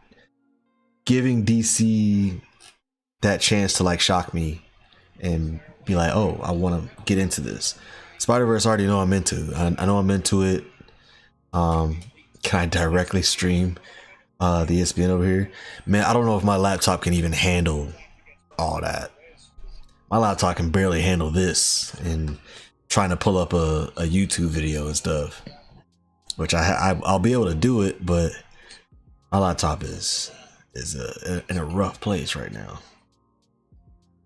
giving DC that chance to like shock me and be like, oh, I want to get into this. Spider-Verse, I already know I'm into. I know I'm into it. Can I directly stream the ESPN over here? Man, I don't know if my laptop can even handle all that. My laptop can barely handle this, and trying to pull up a YouTube video and stuff, which I'll be able to do it, but my laptop is in a rough place right now.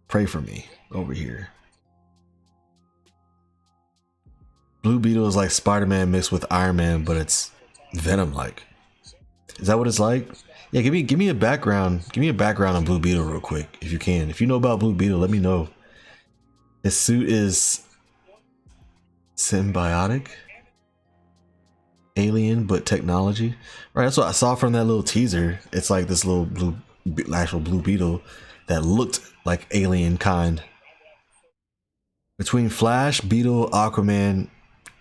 Pray for me over here. Blue Beetle is like Spider-Man mixed with Iron Man, but it's Venom-like. Is that what it's like? Yeah, give me a background. Give me a background on Blue Beetle real quick, if you can. If you know about Blue Beetle, let me know. His suit is symbiotic, alien, but technology. Right, that's what I saw from that little teaser. It's like this little actual Blue Beetle that looked like alien kind. Between Flash, Beetle, Aquaman,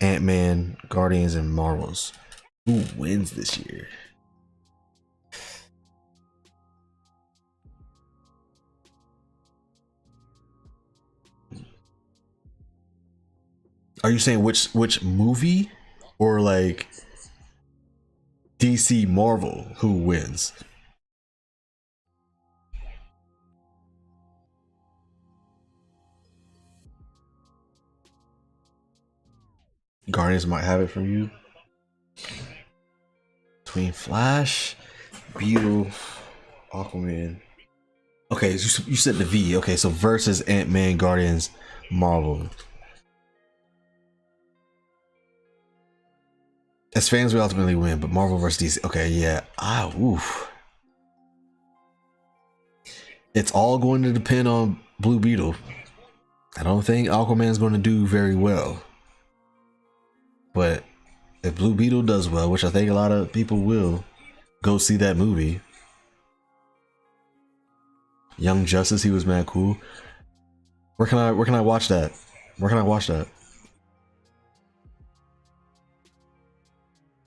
Ant-Man, Guardians, and Marvels, who wins this year? Are you saying which movie, or like DC Marvel who wins? Guardians might have it from you. Between Flash, Beetle, Aquaman. Okay, you said the V. Okay, so versus Ant-Man, Guardians, Marvel. As fans, we ultimately win, but Marvel versus DC. Okay, yeah. Oof. It's all going to depend on Blue Beetle. I don't think Aquaman's going to do very well. But if Blue Beetle does well, which I think a lot of people will, go see that movie. Young Justice, he was mad cool. Where can I watch that? Where can I watch that?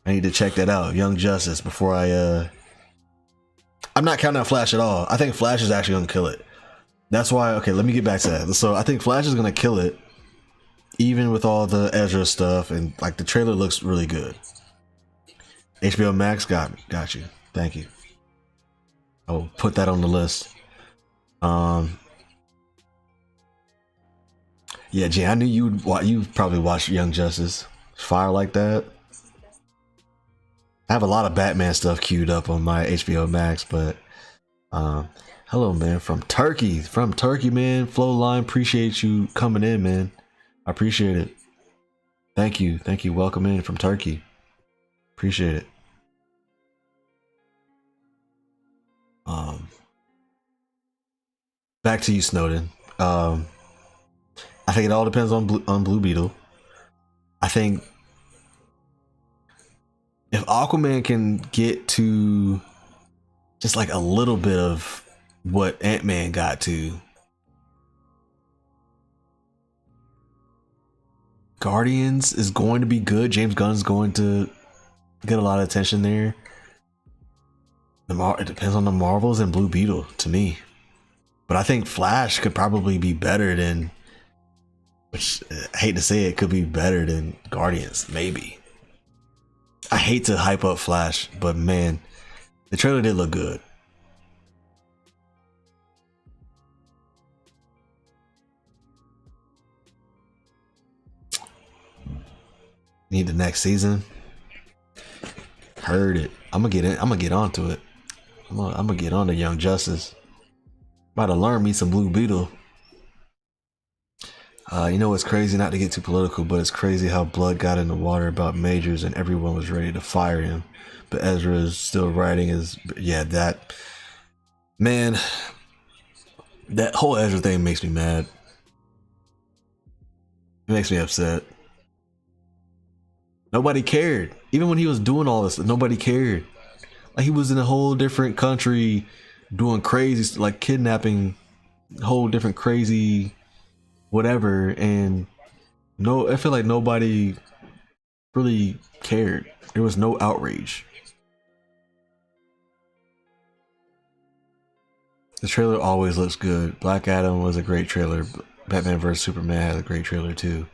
I need to check that out. Young Justice before I'm not counting out Flash at all. I think Flash is actually gonna kill it. That's why, okay, let me get back to that. So I think Flash is gonna kill it, even with all the Ezra stuff, and like the trailer looks really good. HBO Max got you. Thank you. I'll put that on the list. Yeah, Jay, I knew you probably watched Young Justice. Fire like that. I have a lot of Batman stuff queued up on my HBO Max, but hello, man, from Turkey, man. Flowline, appreciate you coming in, man. I appreciate it. Thank you, welcome in from Turkey. Appreciate it. Back to you, Snowden. I think it all depends on Blue Beetle. I think if Aquaman can get to just like a little bit of what Ant-Man got to, Guardians is going to be good. James Gunn's going to get a lot of attention there. It depends on the Marvels and Blue Beetle to me. But I think Flash could probably be better than, which I hate to say it, could be better than Guardians, maybe. I hate to hype up Flash, but man, the trailer did look good. Need the next season. Heard it. I'm gonna get onto it. I'm gonna get on to Young Justice. About to learn me some Blue Beetle. You know what's crazy? Not to get too political, but it's crazy how blood got in the water about Majors and everyone was ready to fire him. But Ezra is still writing his. Yeah, that. Man. That whole Ezra thing makes me mad. It makes me upset. Nobody cared. Even when he was doing all this, nobody cared. Like he was in a whole different country doing crazy, like kidnapping, whole different crazy whatever, and no, I feel like nobody really cared. There was no outrage. The trailer always looks good. Black Adam was a great trailer. Batman vs Superman had a great trailer too.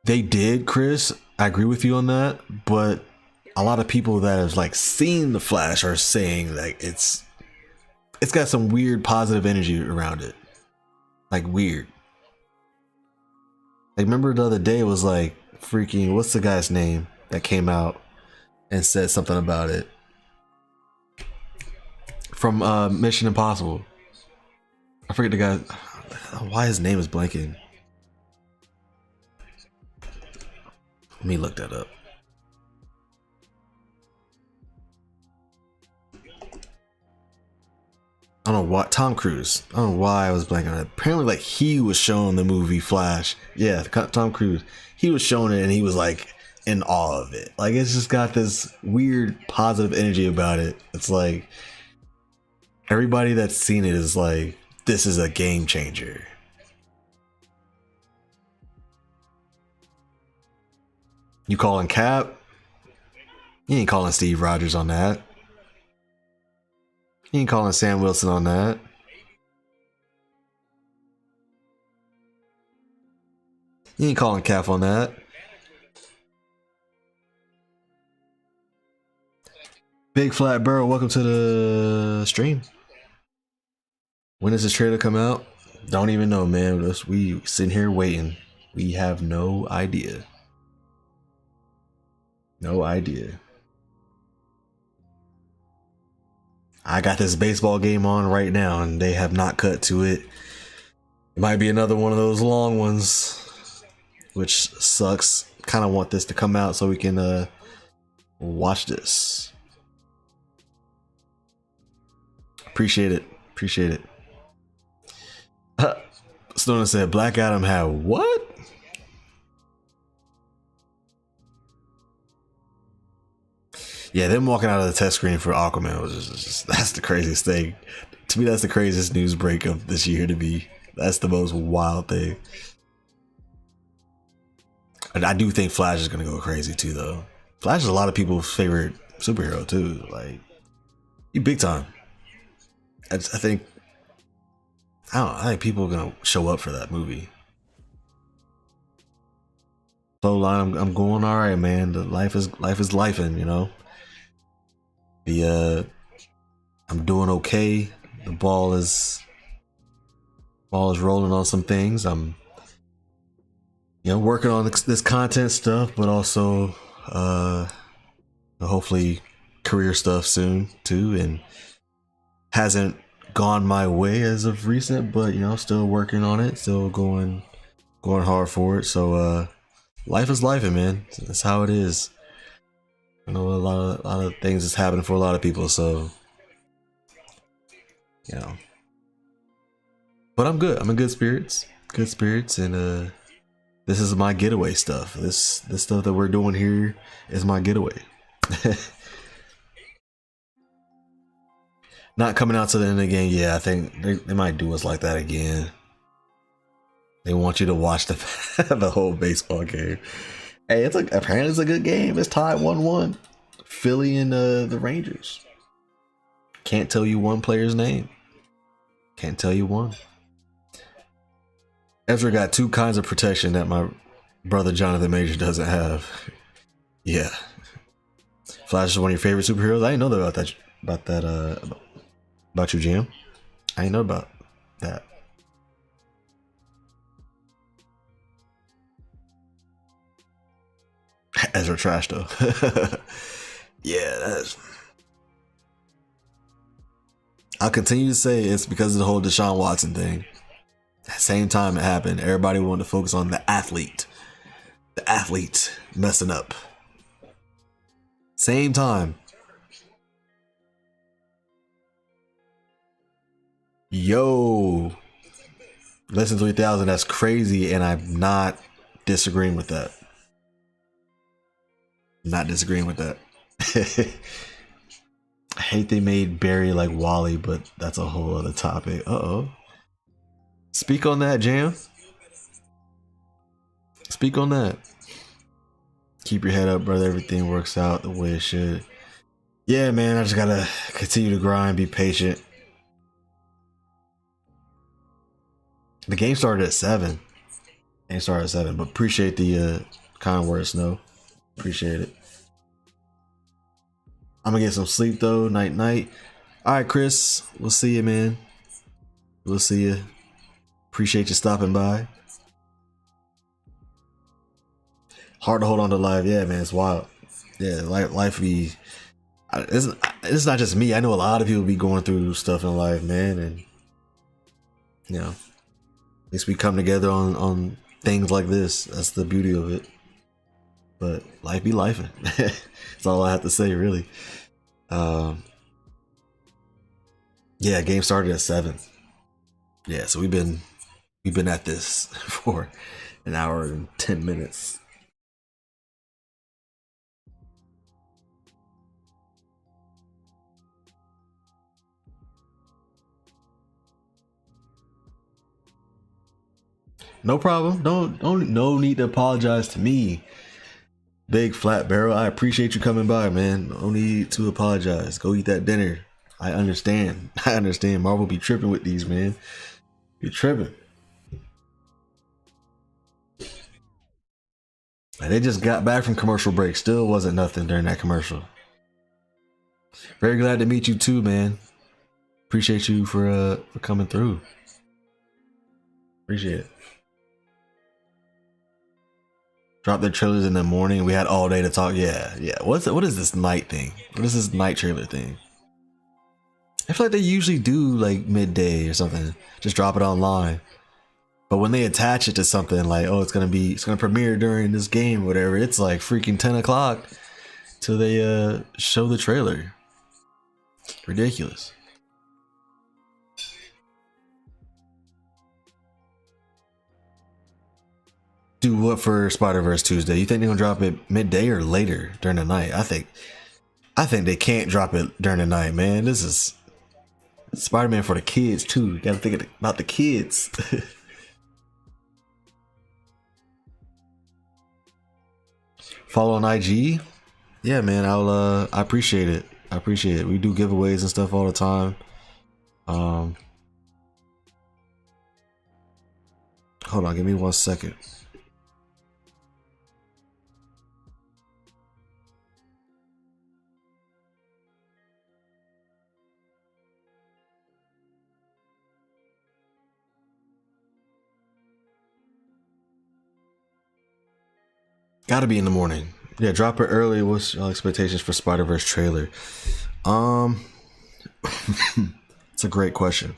They did, Chris. I agree with you on that, but a lot of people that have like seen the Flash are saying like it's got some weird positive energy around it. Like weird. Like remember the other day it was like freaking, what's the guy's name that came out and said something about it? From Mission Impossible. I forget the guy. Why his name is blanking. Let me look that up. I don't know why. Tom Cruise. I don't know why I was blanking on it. Apparently, like he was showing the movie Flash. Yeah, Tom Cruise. He was showing it and he was like in awe of it. Like it's just got this weird positive energy about it. It's like everybody that's seen it is like, this is a game changer. You calling Cap? You ain't calling Steve Rogers on that. You ain't calling Sam Wilson on that. You ain't calling Cap on that. Big Flat Burrow, welcome to the stream. When does this trailer come out? Don't even know, man. We sitting here waiting. We have no idea. No idea. I got this baseball game on right now and they have not cut to it. It might be another one of those long ones, which sucks. Kind of want this to come out so we can watch this. Appreciate it. Appreciate it. Stone said Black Adam had what? Yeah, them walking out of the test screen for Aquaman was just that's the craziest thing. To me, that's the craziest news break of this year to me. That's the most wild thing. And I do think Flash is gonna go crazy too, though. Flash is a lot of people's favorite superhero too. Like, he big time. I think I think people are gonna show up for that movie. So line, I'm going all right, man. The life is lifing, you know. I'm doing okay. The ball is rolling on some things. I'm, you know, working on this content stuff, but also hopefully career stuff soon too. And hasn't gone my way as of recent, but you know, still working on it, still going hard for it. So life is life, man. That's how it is. I know a lot of things is happening for a lot of people, so you know. But I'm good. I'm in good spirits. Good spirits, and this is my getaway stuff. This stuff that we're doing here is my getaway. Not coming out to the end of the game. Yeah, I think they might do us like that again. They want you to watch the whole baseball game. Hey, apparently it's a good game. It's tied 1-1. Philly and the Rangers. Can't tell you one player's name. Can't tell you one. Ezra got two kinds of protection that my brother Jonathan Major doesn't have. Yeah. Flash is one of your favorite superheroes. I didn't know about you, Jam. I didn't know about that. Ezra trash though. Yeah, that's. I'll continue to say it's because of the whole Deshaun Watson thing. At the same time it happened, everybody wanted to focus on the athlete. The athlete messing up. Same time. Yo. Less than 3,000, that's crazy, and I'm not disagreeing with that. Not disagreeing with that. I hate they made Barry like Wally, but that's a whole other topic. Uh-oh. Speak on that, Jam. Speak on that. Keep your head up, brother. Everything works out the way it should. Yeah, man, I just gotta continue to grind, be patient. The game started at 7. But appreciate the kind words, Snow. Appreciate it. I'm gonna get some sleep though. Night night. All right, Chris. We'll see you, man. We'll see you. Appreciate you stopping by. Hard to hold on to life. Yeah, man, it's wild. Yeah, life be. It's not just me. I know a lot of people be going through stuff in life, man, and you know, at least we come together on things like this. That's the beauty of it. But life be lifing. That's all I have to say, really. Yeah, game started at 7. Yeah, so we've been at this for an hour and 10 minutes. No problem. No need to apologize to me. Big Flat Barrel, I appreciate you coming by, man. No need to apologize. Go eat that dinner. I understand. Marvel be tripping with these, man. Be tripping. And they just got back from commercial break. Still wasn't nothing during that commercial. Very glad to meet you too, man. Appreciate you for coming through. Appreciate it. Drop their trailers in the morning. We had all day to talk. Yeah, yeah. What is this night thing? What is this night trailer thing? I feel like they usually do like midday or something. Just drop it online. But when they attach it to something like, oh, it's gonna premiere during this game, or whatever, it's like freaking 10 o'clock till they show the trailer. Ridiculous. Do what for Spider-Verse Tuesday? You think they're gonna drop it midday or later during the night? I think they can't drop it during the night, man. This is Spider-Man for the kids too. You gotta think about the kids. Follow on IG. Yeah, man. I appreciate it. I appreciate it. We do giveaways and stuff all the time. Hold on, give me 1 second. Gotta be in the morning. Yeah, drop it early. What's your expectations for Spider-Verse trailer? It's a great question.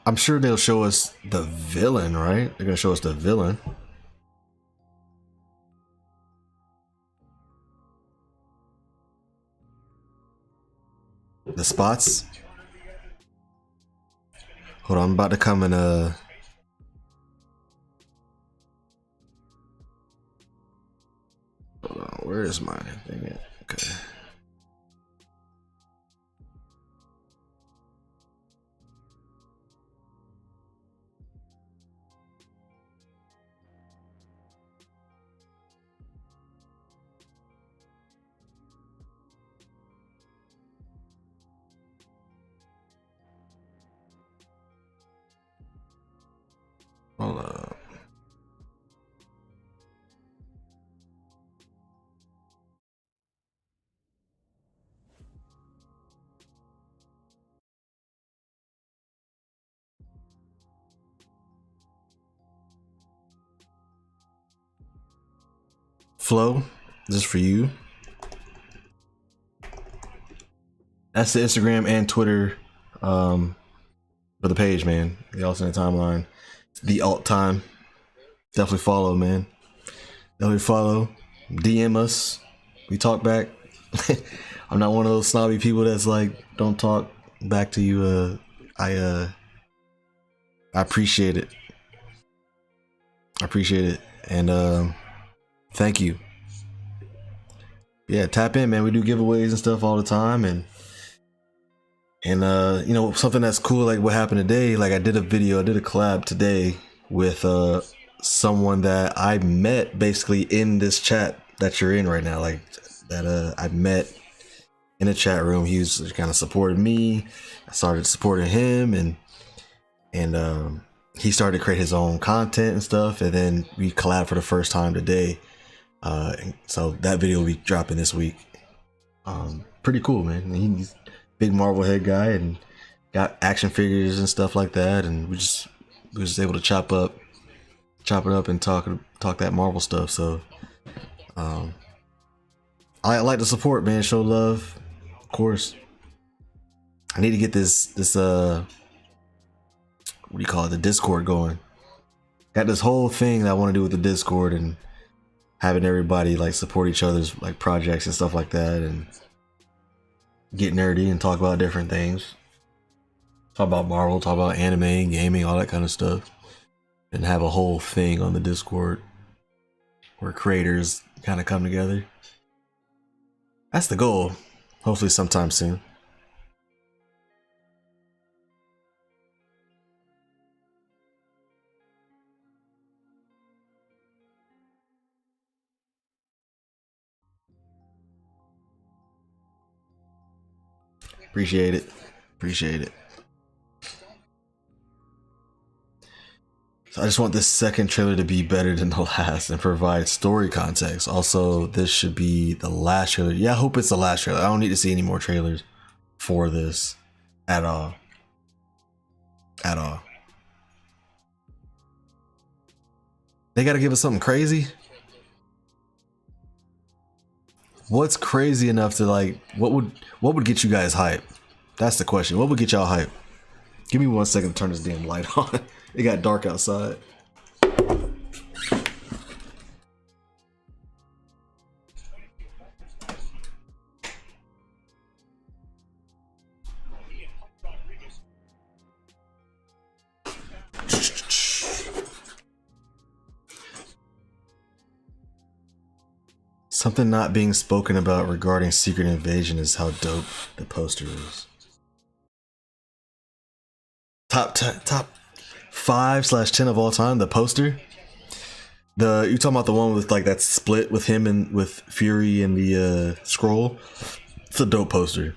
I'm sure they'll show us the villain, right? They're gonna show us the villain. The spots. Hold on, I'm about to come and hold on, where is my thing at? Okay. Hold up. Flow, just for you. That's the Instagram and Twitter for the page, man. The alternate timeline. The alt time. Definitely follow, man. Definitely follow. DM us. We talk back. I'm not one of those snobby people that's like, don't talk back to you. I appreciate it. I appreciate it. And thank you. Yeah, tap in, man. We do giveaways and stuff all the time, and you know, something that's cool, like what happened today. Like I did a collab today with someone that I met basically in this chat that you're in right now. Like that I met in a chat room. He was kind of supporting me. I started supporting him, and he started to create his own content and stuff. And then we collabed for the first time today. So that video will be dropping this week. Pretty cool, man. He's a big Marvel head guy and got action figures and stuff like that. And we were just able to chop it up and talk that Marvel stuff. So I like to support, man. Show love, of course. I need to get this what do you call it, the Discord going. Got this whole thing that I want to do with the Discord and having everybody like support each other's like projects and stuff like that, and get nerdy and talk about different things. Talk about Marvel, talk about anime, gaming, all that kind of stuff, and have a whole thing on the Discord where creators kind of come together. That's the goal. Hopefully sometime soon. Appreciate it. Appreciate it. So I just want this second trailer to be better than the last and provide story context. Also, this should be the last trailer. Yeah, I hope it's the last trailer. I don't need to see any more trailers for this. At all. At all. They gotta give us something crazy. What's crazy enough to like? What would get you guys hype? That's the question. What would get y'all hype? Give me 1 second to turn this damn light on. It got dark outside. Something not being spoken about regarding Secret Invasion is how dope the poster is. Top 5/10 of all time. The poster. You talking about the one with like that split with him and with Fury and the scroll? It's a dope poster.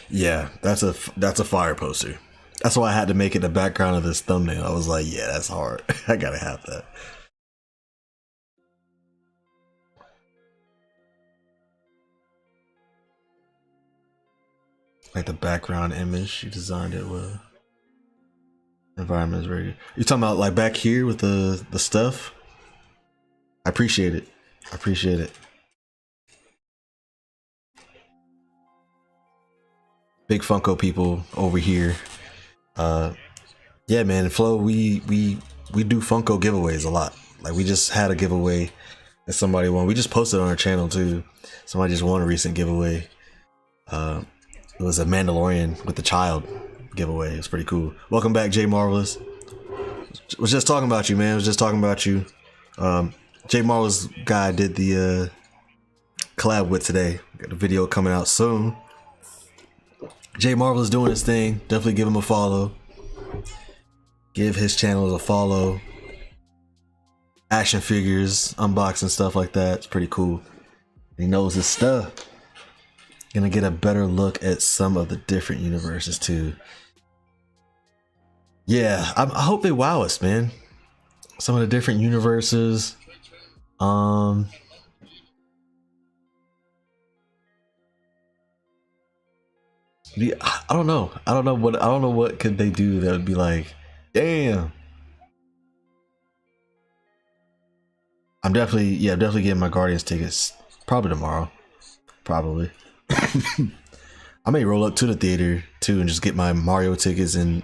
Yeah, that's a fire poster. That's why I had to make it the background of this thumbnail. I was like, yeah, that's hard. I gotta have that. Like the background image, she designed it with. Environment is very good. You talking about like back here with the stuff? I appreciate it. I appreciate it. Big Funko people over here. Yeah, man, Flo, we do Funko giveaways a lot. Like we just had a giveaway that somebody won. We just posted on our channel too. Somebody just won a recent giveaway. It was a Mandalorian with the child giveaway. It was pretty cool. Welcome back, Jay Marvelous. Was just talking about you, man. Was just talking about you. Jay Marvelous guy did the collab with today. Got a video coming out soon. Jay Marvelous doing his thing. Definitely give him a follow. Give his channel a follow. Action figures, unboxing stuff like that. It's pretty cool. He knows his stuff. Gonna get a better look at some of the different universes too. Yeah, I hope they wow us, man. Some of the different universes. I don't know. I don't know what could they do that would be like, damn. I'm definitely getting my Guardians tickets probably tomorrow. Probably. I may roll up to the theater too and just get my Mario tickets and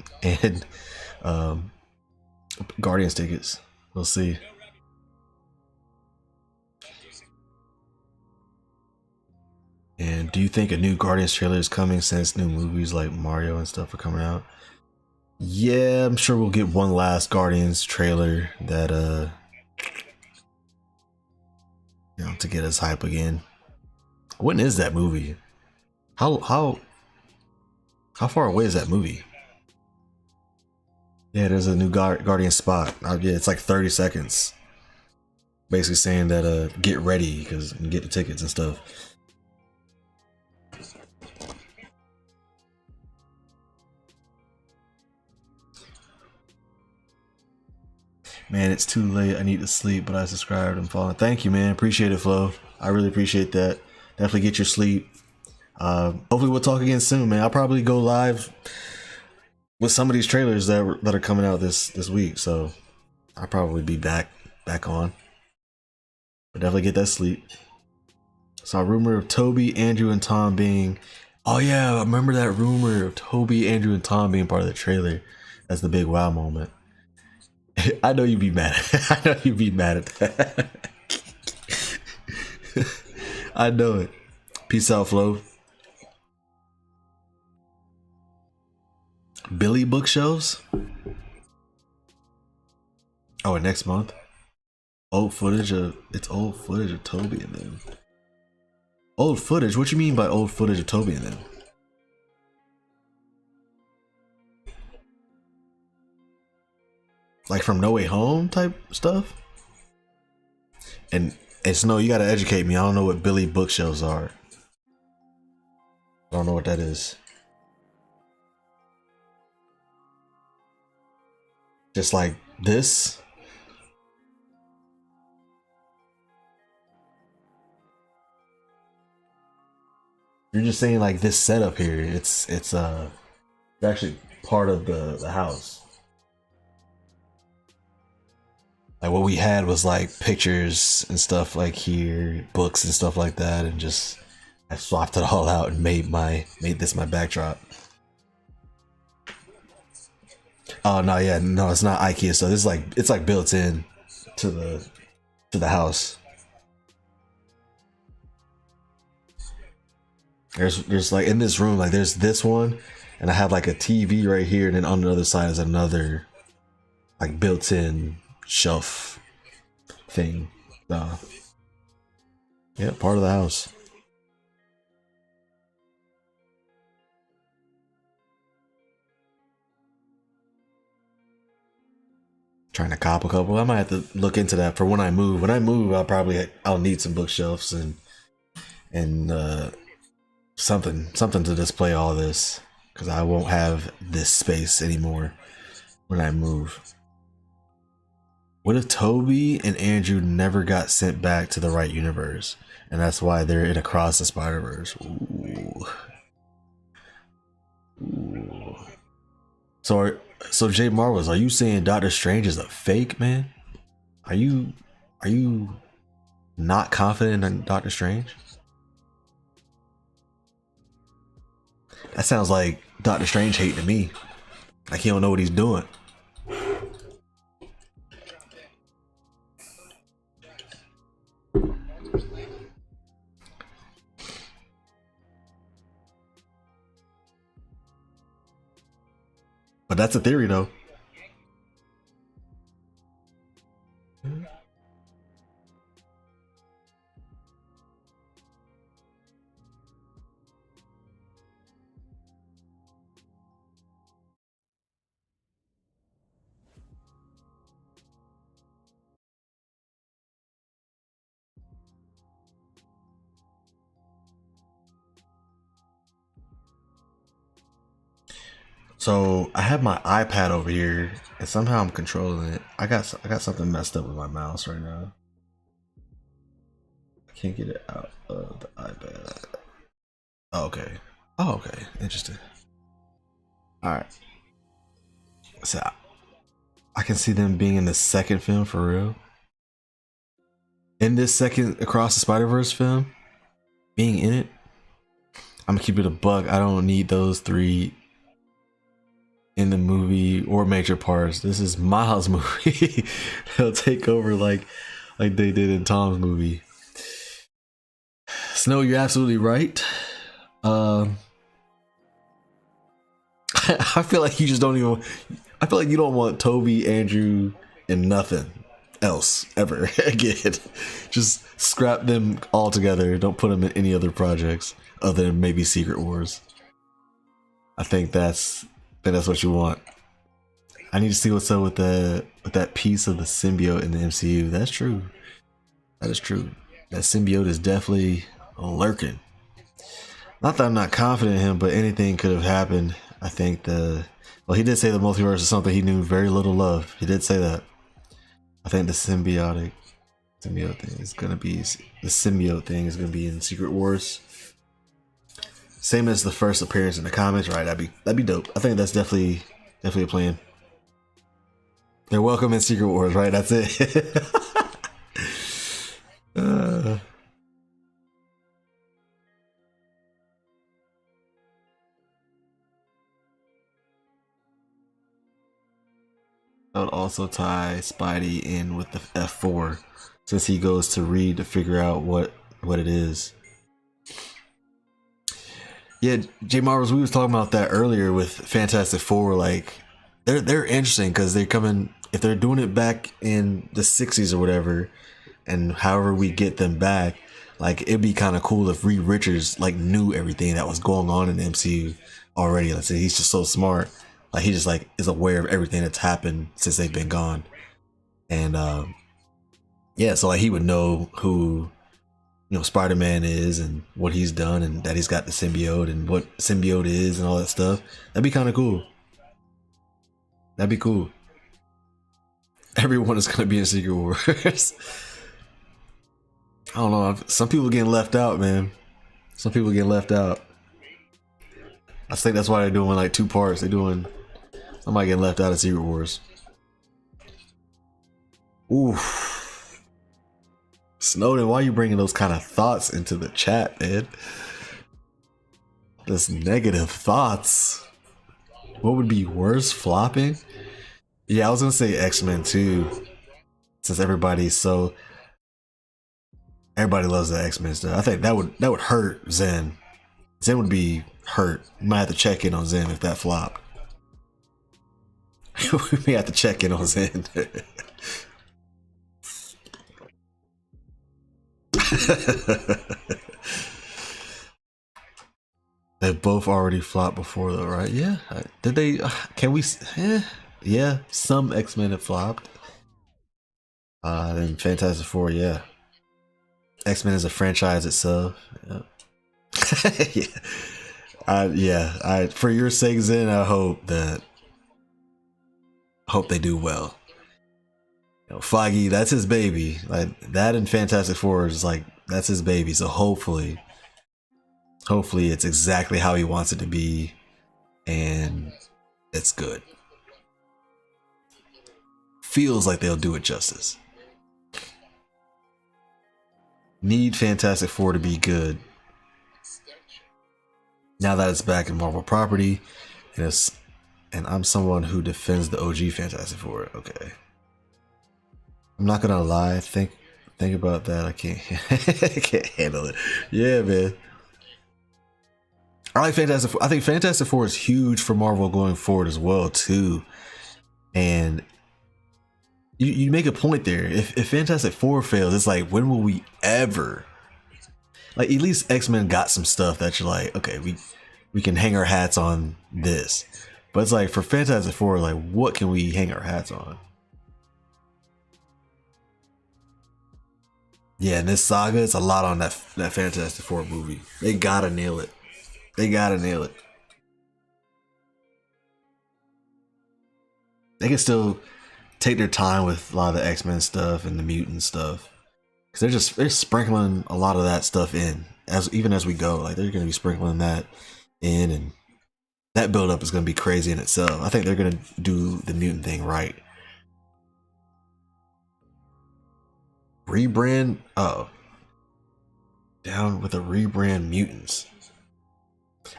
Guardians tickets. We'll see. And do you think a new Guardians trailer is coming since new movies like Mario and stuff are coming out? Yeah, I'm sure we'll get one last Guardians trailer that you know, to get us hype again. When is that movie? How far away is that movie? Yeah, there's a new Guardian spot. Yeah, it's like 30 seconds. Basically saying that get ready because you get the tickets and stuff. Man, it's too late. I need to sleep, but I subscribed and followed. Thank you, man. Appreciate it, Flo. I really appreciate that. Definitely get your sleep. Hopefully we'll talk again soon, man. I'll probably go live with some of these trailers that are coming out this week, so I'll probably be back on. But definitely get that sleep. Saw a rumor of Toby, Andrew, and Tom being. Oh yeah, I remember that rumor of Toby, Andrew, and Tom being part of the trailer. That's the big wow moment. I know you'd be mad. I know you'd be mad at that. I know it. Peace out, Flo. Billy bookshelves? Oh, and next month? Old footage of Toby and them. Old footage? What you mean by old footage of Toby and them? Like from No Way Home type stuff? And Snow, you gotta educate me. I don't know what Billy bookshelves are. I don't know what that is. Just like this? You're just saying like this setup here. It's actually part of the house. Like what we had was like pictures and stuff like here, books and stuff like that, and just I swapped it all out and made this my backdrop. Oh no, yeah, no, it's not IKEA. So this is like it's like built in to the house. There's like in this room, like there's this one, and I have like a TV right here, and then on the other side is another like built-in shelf thing. Yeah, part of the house. Trying to cop a couple. I might have to look into that for when I move. When I move, I'll need some bookshelves and something to display all this because I won't have this space anymore when I move. What if Toby and Andrew never got sent back to the right universe, and that's why they're in Across the Spider-Verse? Ooh. Ooh. So Jay Marvels, are you saying Doctor Strange is a fake, man? Are you not confident in Doctor Strange? That sounds like Doctor Strange hate to me. Like he don't know what he's doing. But that's a theory though. So I have my iPad over here, and somehow I'm controlling it. I got something messed up with my mouse right now. I can't get it out of the iPad. Oh, okay. Oh, okay. Interesting. All right. So I can see them being in the second film for real. In this second Across the Spider-Verse film, being in it, I'm gonna keep it a buck. I don't need those three in the movie or major parts. This is Miles' movie. They'll take over like they did in Tom's movie. Snow, you're absolutely right. I feel like you just don't even. I feel like you don't want Toby, Andrew, and nothing else ever again. Just scrap them all together. Don't put them in any other projects other than maybe Secret Wars. I think that's what you want. I need to see what's up with that piece of the symbiote in the MCU. That's true. That is true. That symbiote is definitely lurking. Not that I'm not confident in him, but anything could have happened. I think he did say the multiverse is something he knew very little of. He did say that. I think the symbiote thing is gonna be in Secret Wars. Same as the first appearance in the comics, right? That'd be dope. I think that's definitely a plan. They're welcome in Secret Wars, right? That's it. That would also tie Spidey in with the F4, since he goes to Reed to figure out what it is. Yeah, J Marvels, we was talking about that earlier with Fantastic Four. Like, they're interesting because they're coming. If they're doing it back in the '60s or whatever, and however we get them back, like it'd be kind of cool if Reed Richards like knew everything that was going on in the MCU already. Let's say he's just so smart. Like he just like is aware of everything that's happened since they've been gone, and yeah, so like he would know who Spider-Man is and what he's done and that he's got the symbiote and what symbiote is and all that stuff. That'd be kind of cool. That'd be cool. Everyone is gonna be in Secret Wars. I don't know. Some people getting left out, man. Some people get left out. I think that's why they're doing like 2 parts. They're doing somebody getting left out of Secret Wars. Oof. Snowden, why are you bringing those kind of thoughts into the chat, man? This negative thoughts. What would be worse, flopping? Yeah, I was gonna say X-Men too, since everybody loves the X-Men stuff. I think that would hurt Zen. Zen would be hurt. You might have to check in on Zen if that flopped. We may have to check in on Zen. They both already flopped before though, right? Yeah. Did they? Can we? Yeah. Some X-Men have flopped. Then Fantastic Four, yeah. X-Men is a franchise itself. Yeah. Yeah. For your sake, Zen, I hope they do well. You know, Foggy, that's his baby. Like that and Fantastic Four is like that's his baby. So hopefully it's exactly how he wants it to be, and it's good. Feels like they'll do it justice. Need Fantastic Four to be good. Now that it's back in Marvel property, and I'm someone who defends the OG Fantastic Four. Okay. I'm not gonna lie, think about that. I can't handle it. Yeah, man. I like Fantastic Four. I think Fantastic Four is huge for Marvel going forward as well too. And you make a point there. If Fantastic Four fails, it's like, when will we ever, like, at least X-Men got some stuff that you're like, okay, we can hang our hats on this. But it's like for Fantastic Four, like, what can we hang our hats on? Yeah, and this saga, it's a lot on that Fantastic Four movie. They gotta nail it. They gotta nail it. They can still take their time with a lot of the X-Men stuff and the mutant stuff, because they're sprinkling a lot of that stuff in even as we go. Like, they're gonna be sprinkling that in, and that build up is gonna be crazy in itself. I think they're gonna do the mutant thing right. Rebrand. Oh, down with the rebrand mutants.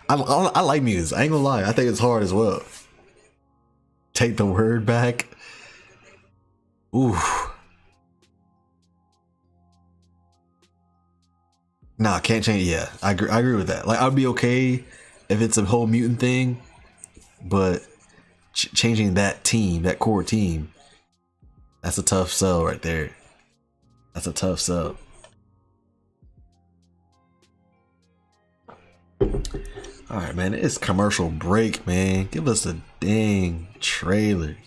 I like mutants. I ain't gonna lie. I think it's hard as well. Take the word back. Ooh. Nah, can't change. Yeah, I agree with that. Like, I'd be okay if it's a whole mutant thing, but changing that team, that core team, that's a tough sell right there. That's a tough sell. All right, man. It's commercial break, man. Give us a dang trailer.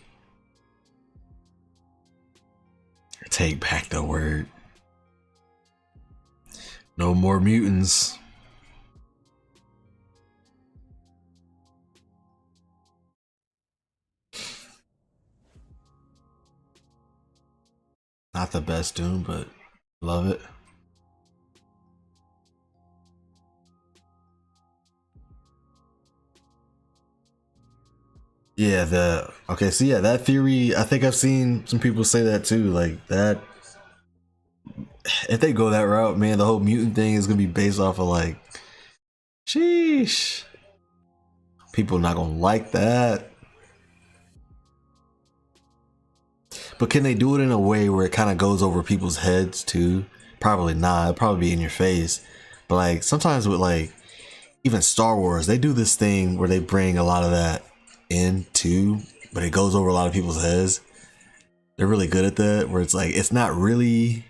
Take back the word. No more mutants. Not the best Doom, but love it. Yeah, okay, so yeah, that theory, I think I've seen some people say that too. Like, that, if they go that route, man, the whole mutant thing is gonna be based off of, like, sheesh. People not gonna like that. But can they do it in a way where it kind of goes over people's heads too? Probably not. It'll probably be in your face. But, like, sometimes with, like, even Star Wars, they do this thing where they bring a lot of that in too, but it goes over a lot of people's heads. They're really good at that, where it's like, it's not really,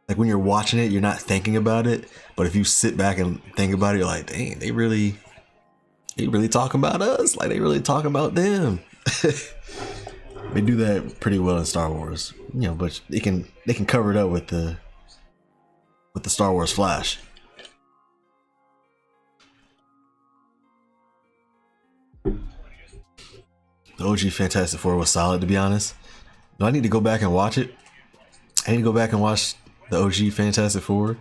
like, when you're watching it, you're not thinking about it, but if you sit back and think about it, you're like, dang, they really talking about us, like, they really talking about them. They do that pretty well in Star Wars, you know, but they can cover it up with the Star Wars Flash. The OG Fantastic Four was solid, to be honest. Do I need to go back and watch it? I need to go back and watch the OG Fantastic Four.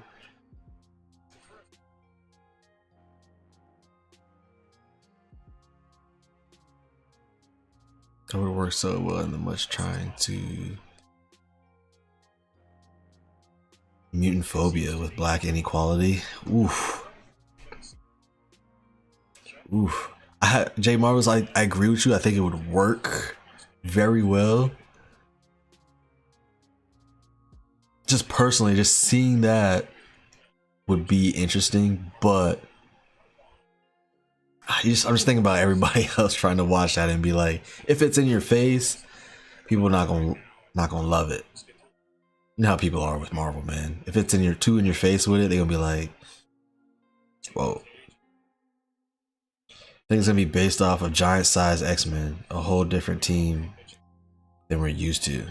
That would work so well in the much trying to mutant phobia with black inequality. Oof. Oof. J Marvel's, I agree with you. I think it would work very well. Just personally, just seeing that would be interesting, but I'm just thinking about everybody else trying to watch that and be like, if it's in your face, people are not gonna love it. You know how people are with Marvel, man. If it's in your face with it, they're gonna be like, whoa. I think it's gonna be based off of giant size X-Men, a whole different team than we're used to.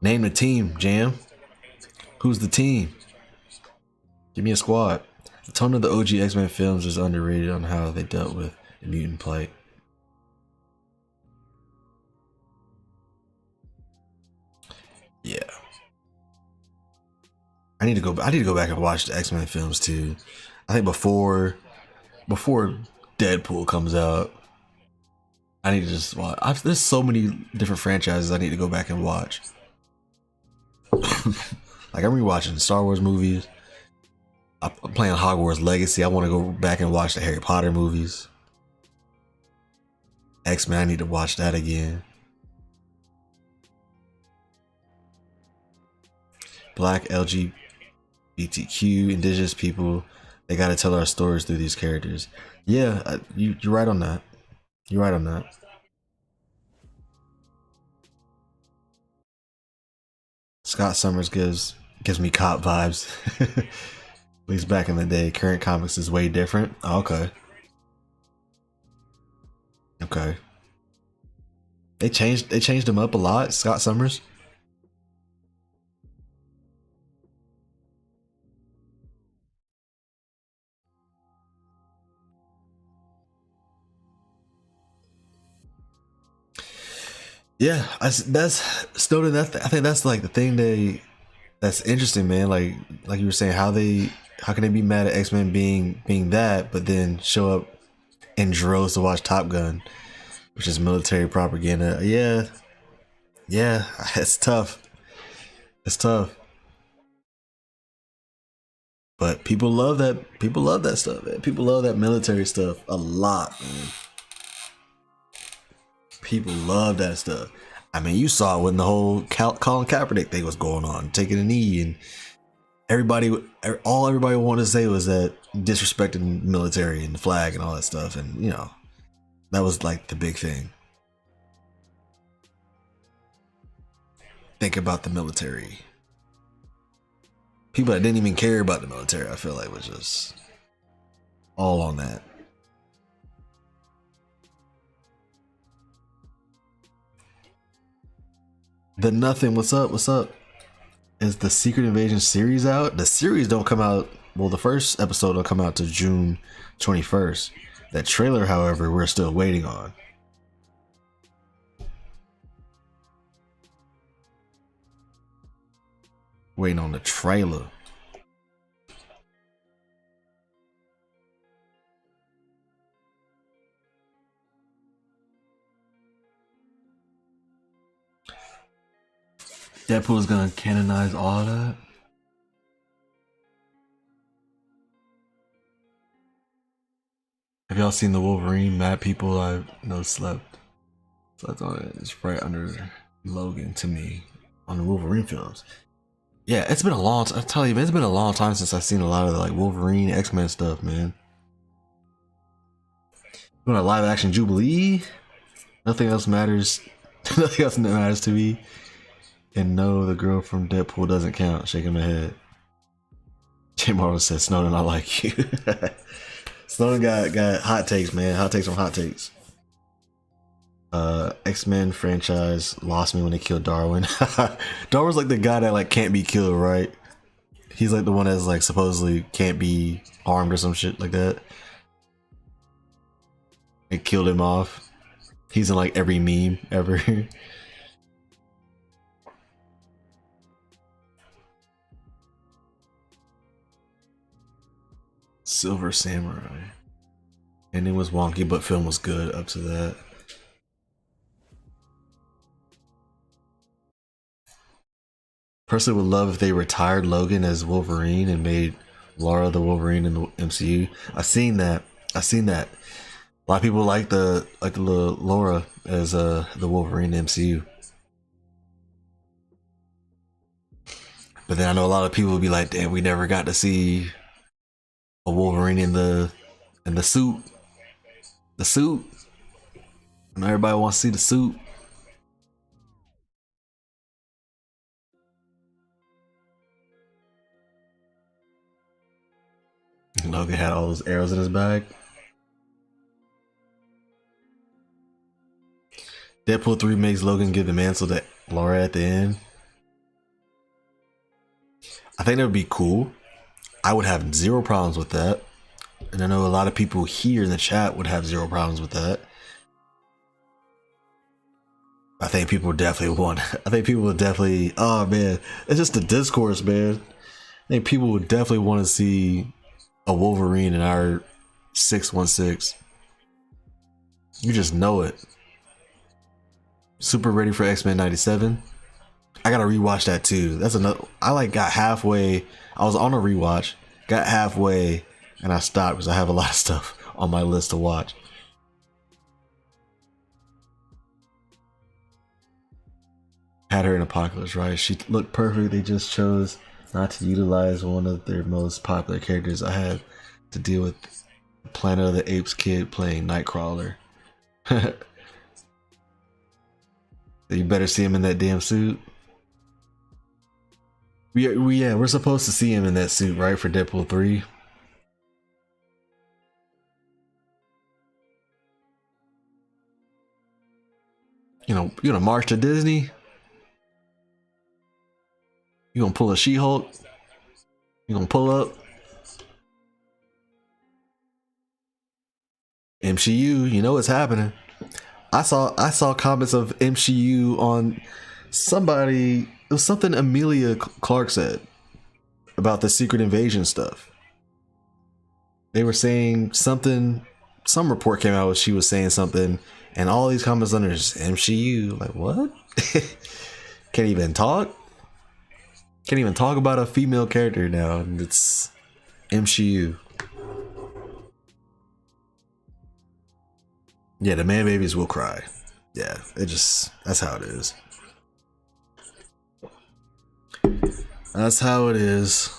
Name the team, Jam. Who's the team? Give me a squad. The tone of the OG X-Men films is underrated on how they dealt with the mutant plight. Yeah. I need to go back and watch the X-Men films too. I think before Deadpool comes out, I need to just watch. There's so many different franchises I need to go back and watch. Like I'm rewatching Star Wars movies. I'm playing Hogwarts Legacy. I want to go back and watch the Harry Potter movies. X-Men, I need to watch that again. Black LGBTQ, indigenous people, they got to tell our stories through these characters. Yeah, you're right on that. You're right on that. Scott Summers gives me cop vibes. At least back in the day. Current comics is way different. Oh, okay. Okay. They changed him up a lot, Scott Summers. Yeah, that's Snowden. I think that's like the thing that's interesting, man. Like you were saying, how can they be mad at X-Men being that, but then show up in droves to watch Top Gun, which is military propaganda. Yeah, it's tough. It's tough. But people love that. People love that stuff, man. People love that military stuff a lot, man. People love that stuff. I mean, you saw it when the whole Colin Kaepernick thing was going on, taking a knee, and everybody wanted to say was that disrespecting military and the flag and all that stuff, and you know, that was like the big thing. Think about the military. People that didn't even care about the military, I feel like, was just all on that. The Nothing, what's up? What's up? Is the Secret Invasion series out? The series don't come out. Well, the first episode will come out to June 21st. That trailer, however, we're still waiting on. Waiting on the trailer. Deadpool's gonna canonize all that. Have y'all seen the Wolverine? Mad people I know slept on it. It's right under Logan to me on the Wolverine films. Yeah, it's been a long time. I tell you, man, it's been a long time since I've seen a lot of the like Wolverine, X-Men stuff, man. Doing a live action Jubilee. Nothing else matters. Nothing else matters to me. And no, the girl from Deadpool doesn't count. Shaking my head. J Marvel said, Snowden, I like you. Snowden got hot takes, man. Hot takes on hot takes. X-Men franchise lost me when they killed Darwin. Darwin's like the guy that like can't be killed, right? He's like the one that's like supposedly can't be harmed or some shit like that. It killed him off. He's in like every meme ever. Silver Samurai. And it was wonky, but film was good up to that. Personally, would love if they retired Logan as Wolverine and made Laura the Wolverine in the MCU. I've seen that. A lot of people like the Laura as the Wolverine in the MCU. But then I know a lot of people will be like, "Damn, we never got to see a Wolverine in the suit." The suit. And everybody wants to see the suit. Logan had all those arrows in his bag. Deadpool 3 makes Logan give the mantle to Laura at the end. I think that would be cool. I would have zero problems with that. And I know a lot of people here in the chat would have zero problems with that. I think people definitely want. I think people would definitely. Oh man, it's just the discourse, man. I think people would definitely want to see a Wolverine in our 616. You just know it. Super ready for X-Men 97. I gotta rewatch that too. That's another. I like got halfway. I was on a rewatch, got halfway, and I stopped because I have a lot of stuff on my list to watch. Had her in Apocalypse, right? She looked perfect. They just chose not to utilize one of their most popular characters. I had to deal with Planet of the Apes kid playing Nightcrawler. You better see him in that damn suit. We're supposed to see him in that suit, right, for Deadpool 3. You know, you're gonna march to Disney. You gonna pull a She-Hulk. You gonna pull up. MCU, you know what's happening. I saw comments of MCU on somebody. It was something Emilia Clarke said about the Secret Invasion stuff. They were saying something. Some report came out where she was saying something, and all these comments under MCU. Like what? Can't even talk. Can't even talk about a female character now. And it's MCU. Yeah, the man babies will cry. Yeah, that's how it is. That's how it is.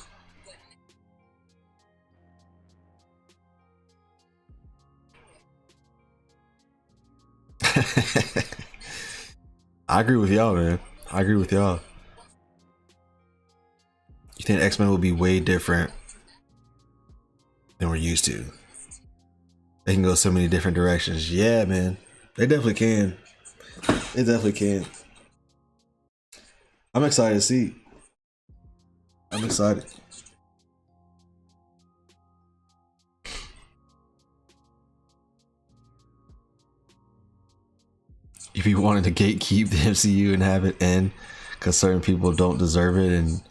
I agree with y'all, man. I agree with y'all. You think X-Men will be way different than we're used to? They can go so many different directions. Yeah, man. They definitely can. They definitely can. I'm excited to see. I'm excited. If you wanted to gatekeep the MCU and have it end because certain people don't deserve it and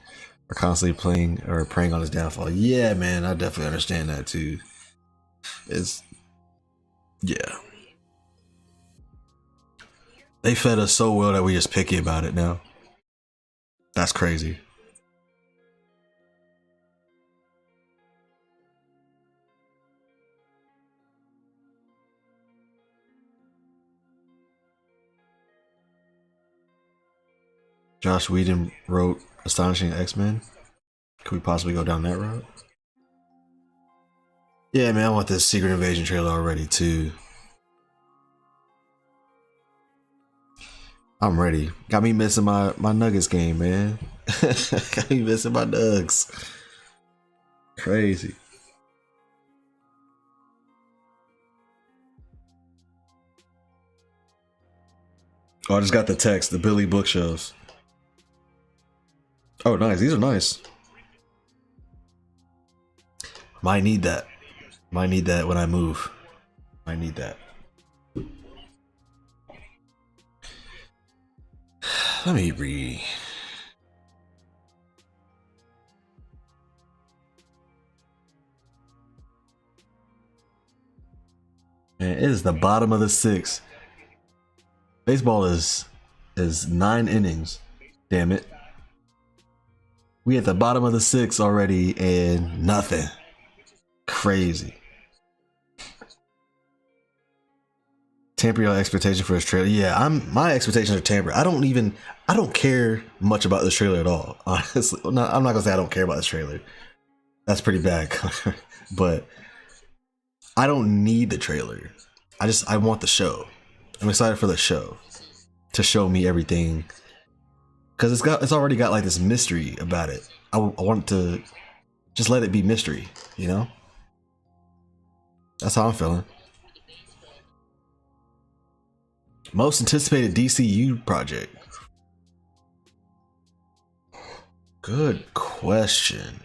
are constantly playing or preying on his downfall. Yeah, man, I definitely understand that too. Yeah. They fed us so well that we just picky about it now. That's crazy. Joss Whedon wrote Astonishing X-Men. Could we possibly go down that route? Yeah, man, I want this Secret Invasion trailer already too. I'm ready. Got me missing my Nuggets game, man. Got me missing my Nugs. Crazy. Oh, I just got the text. The Billy bookshelves. Oh, nice. These are nice. Might need that. Might need that when I move. Might need that. Let me read. Man, it is the bottom of the sixth. Baseball is 9 innings. Damn it. We at the bottom of the sixth already and nothing. Crazy. Temper your expectation for this trailer. Yeah, my expectations are tempered. I don't care much about this trailer at all. Honestly, I'm not gonna say I don't care about this trailer. That's pretty bad. But I don't need the trailer. I want the show. I'm excited for the show to show me everything, because it's already got like this mystery about it. I want to just let it be mystery, you know? That's how I'm feeling. Most anticipated DCU project. Good question.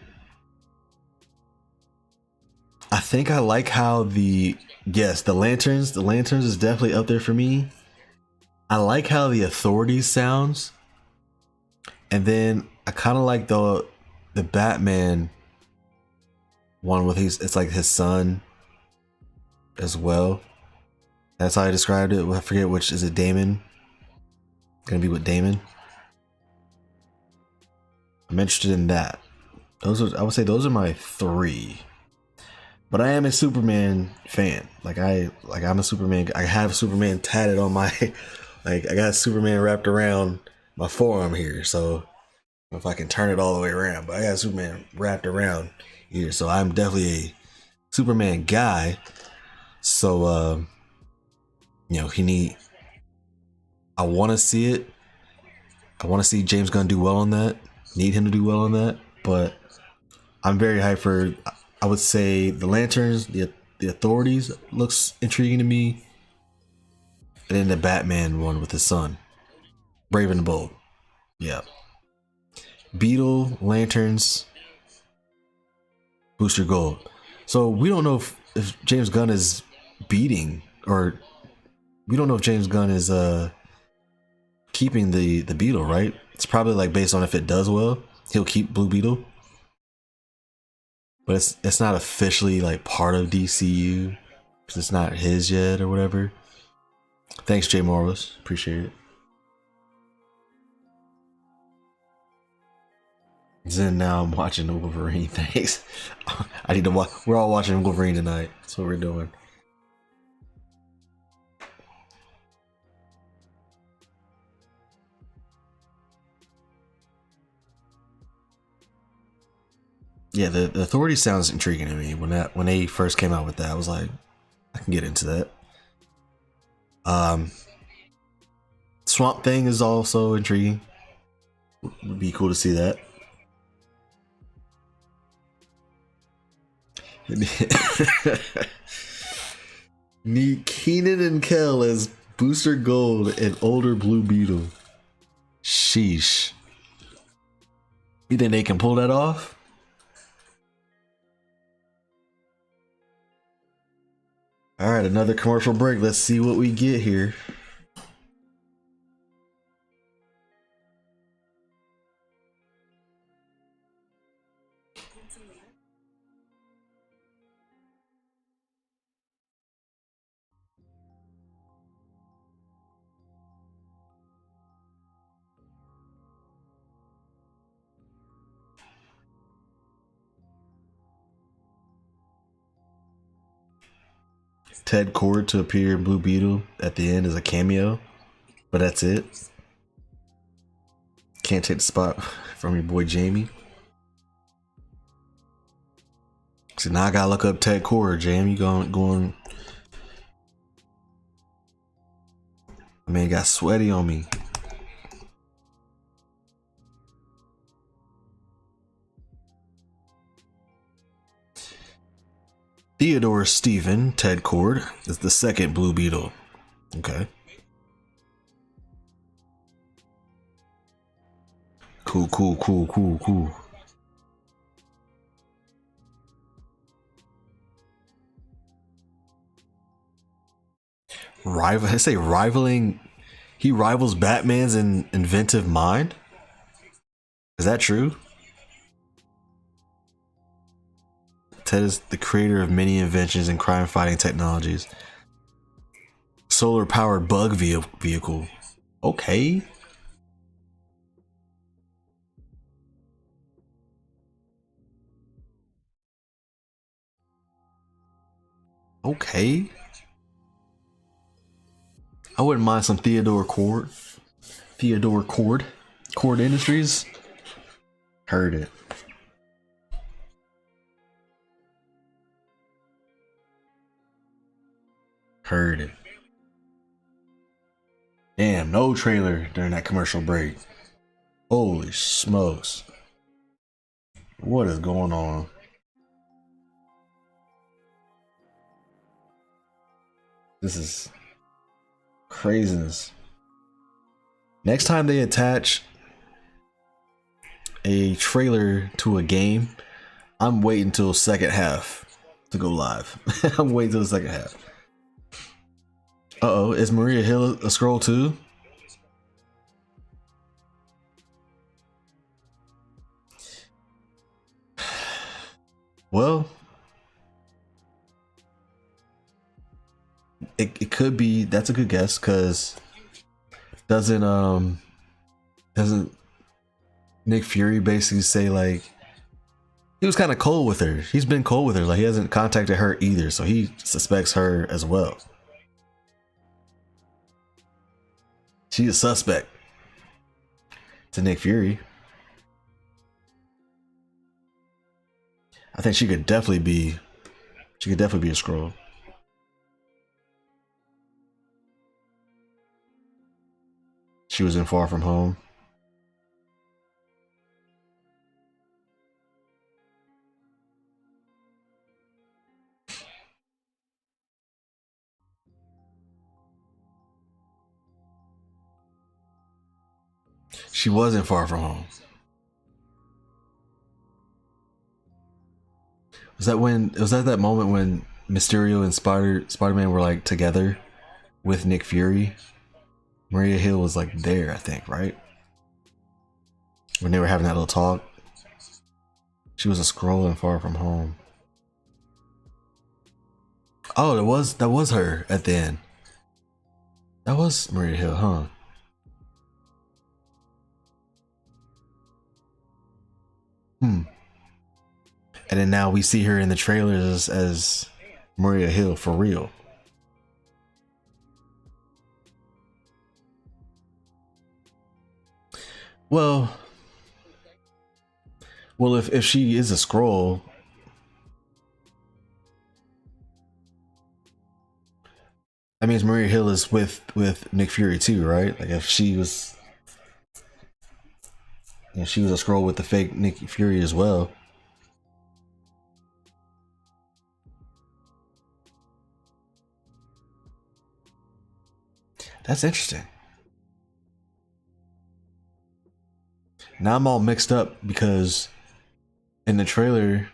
I think I like how the lanterns is definitely up there for me. I like how the Authorities sounds. And then I kind of like the Batman one with it's like his son as well. That's how I described it. I forget which, is it Damon? Gonna be with Damon. I'm interested in that. I would say those are my three. But I am a Superman fan. I'm a Superman. I have Superman tatted on my, like I got Superman wrapped around my forearm here. So if I can turn it all the way around, but I got Superman wrapped around here. So I'm definitely a Superman guy. So, I want to see it. I want to see James Gunn do well on that. Need him to do well on that. But I'm very hyped for, I would say, the Lanterns, the Authorities looks intriguing to me. And then the Batman one with his son. Brave and the Bold. Yeah. Beetle, Lanterns, Booster Gold. So we don't know if James Gunn is beating, or we don't know if James Gunn is keeping the Beetle, right? It's probably like based on if it does well, he'll keep Blue Beetle. But it's not officially like part of DCU because it's not his yet or whatever. Thanks, Jay Morris. Appreciate it. Then now I'm watching the Wolverine. Thanks. I need to watch. We're all watching Wolverine tonight. That's what we're doing. Yeah, the Authority sounds intriguing to me. When they first came out with that, I was like, I can get into that. Swamp Thing is also intriguing. Would be cool to see that. Need Keenan and Kel as Booster Gold and older Blue Beetle. Sheesh. You think they can pull that off? All right, another commercial break. Let's see what we get here. Ted Kord to appear in Blue Beetle at the end as a cameo, but that's it. Can't take the spot from your boy Jamie. So now I gotta look up Ted Kord. Jamie, going. My man got sweaty on me. Theodore Stephen, Ted Kord, is the second Blue Beetle. Okay. Cool. I say rivaling. He rivals Batman's inventive mind. Is that true? Ted is the creator of many inventions and crime-fighting technologies. Solar-powered bug vehicle. Okay. Okay. I wouldn't mind some Theodore Cord. Theodore Cord. Cord Industries. Heard it. Heard it. Damn, no trailer during that commercial break. Holy smokes. What is going on? This is craziness. Next time they attach a trailer to a game, I'm waiting until second half to go live. I'm waiting till the second half. Uh-oh, is Maria Hill a scroll too? Well, it could be. That's a good guess, because doesn't Nick Fury basically say, like, he was kind of cold with her. He's been cold with her. Like, he hasn't contacted her either, so he suspects her as well. She's a suspect to Nick Fury. I think she could definitely be a scroll. She was in Far From Home. She wasn't Far From Home. Was that moment when Mysterio and Spider-Man were like together with Nick Fury? Maria Hill was like there, I think, right? When they were having that little talk. She was a scroll in Far From Home. Oh, that was her at the end. That was Maria Hill, huh? And then now we see her in the trailers as Maria Hill for real. Well, if she is a scroll, that means Maria Hill is with Nick Fury too, right? Like, if she was, she was a scroll with the fake Nick Fury as well. That's interesting. Now I'm all mixed up because in the trailer,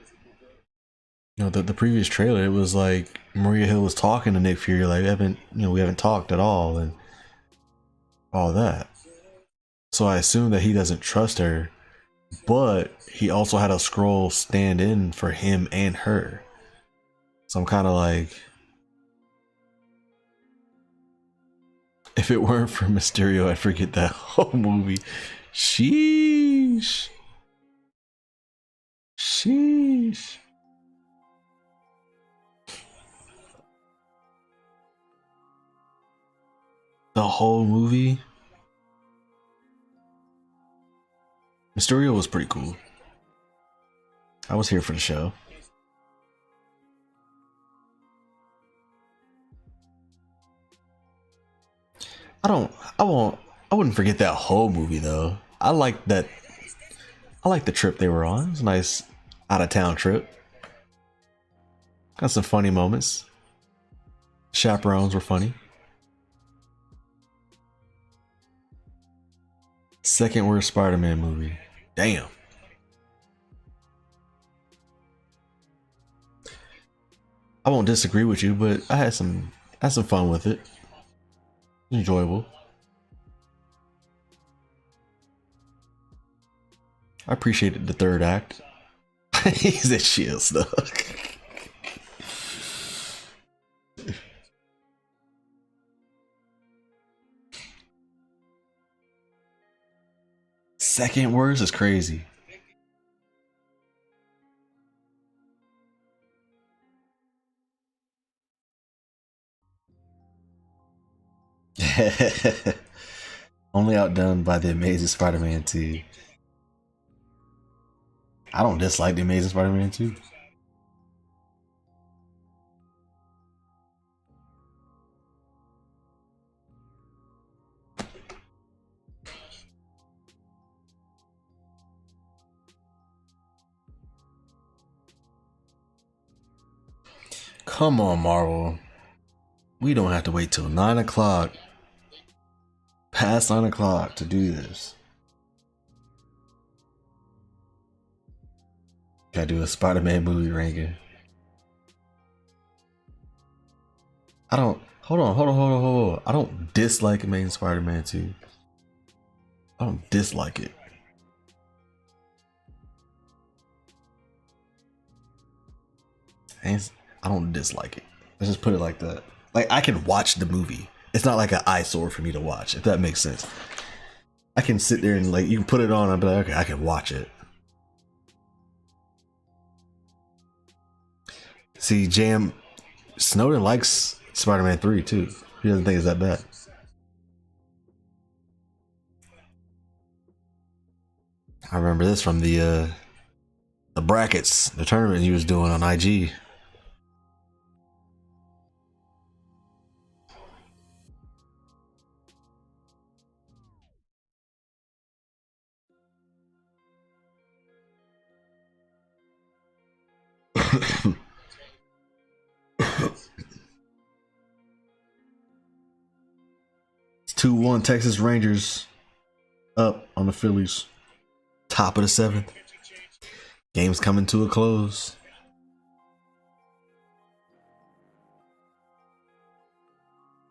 the previous trailer, it was like Maria Hill was talking to Nick Fury, like, we haven't talked at all, and all that. So I assume that he doesn't trust her, but he also had a scroll stand in for him and her. So I'm kind of like, if it weren't for Mysterio, I'd forget that whole movie. Sheesh. Sheesh. The whole movie. Mysterio was pretty cool. I was here for the show. I wouldn't forget that whole movie though. I like the trip they were on. It was a nice out of town trip. Got some funny moments. Chaperones were funny. Second worst Spider-Man movie. Damn. I won't disagree with you, but I had some fun with it. Enjoyable. I appreciated the third act. He's a shield stuff. Second worst is crazy. Only outdone by the Amazing Spider-Man 2. I don't dislike the Amazing Spider-Man 2. Come on, Marvel. We don't have to wait till 9 o'clock. Past 9 o'clock to do this. Gotta do a Spider-Man movie ranking. I don't. Hold on. I don't dislike Amazing Spider-Man 2. I don't dislike it. I don't dislike it. Let's just put it like that. Like, I can watch the movie. It's not like an eyesore for me to watch, if that makes sense. I can sit there and, like, you can put it on and be like, okay, I can watch it. See, Jam, Snowden likes Spider-Man 3 too. He doesn't think it's that bad. I remember this from the brackets, the tournament he was doing on IG. It's 2-1 Texas Rangers up on the Phillies. Top of the 7th. Game's coming to a close.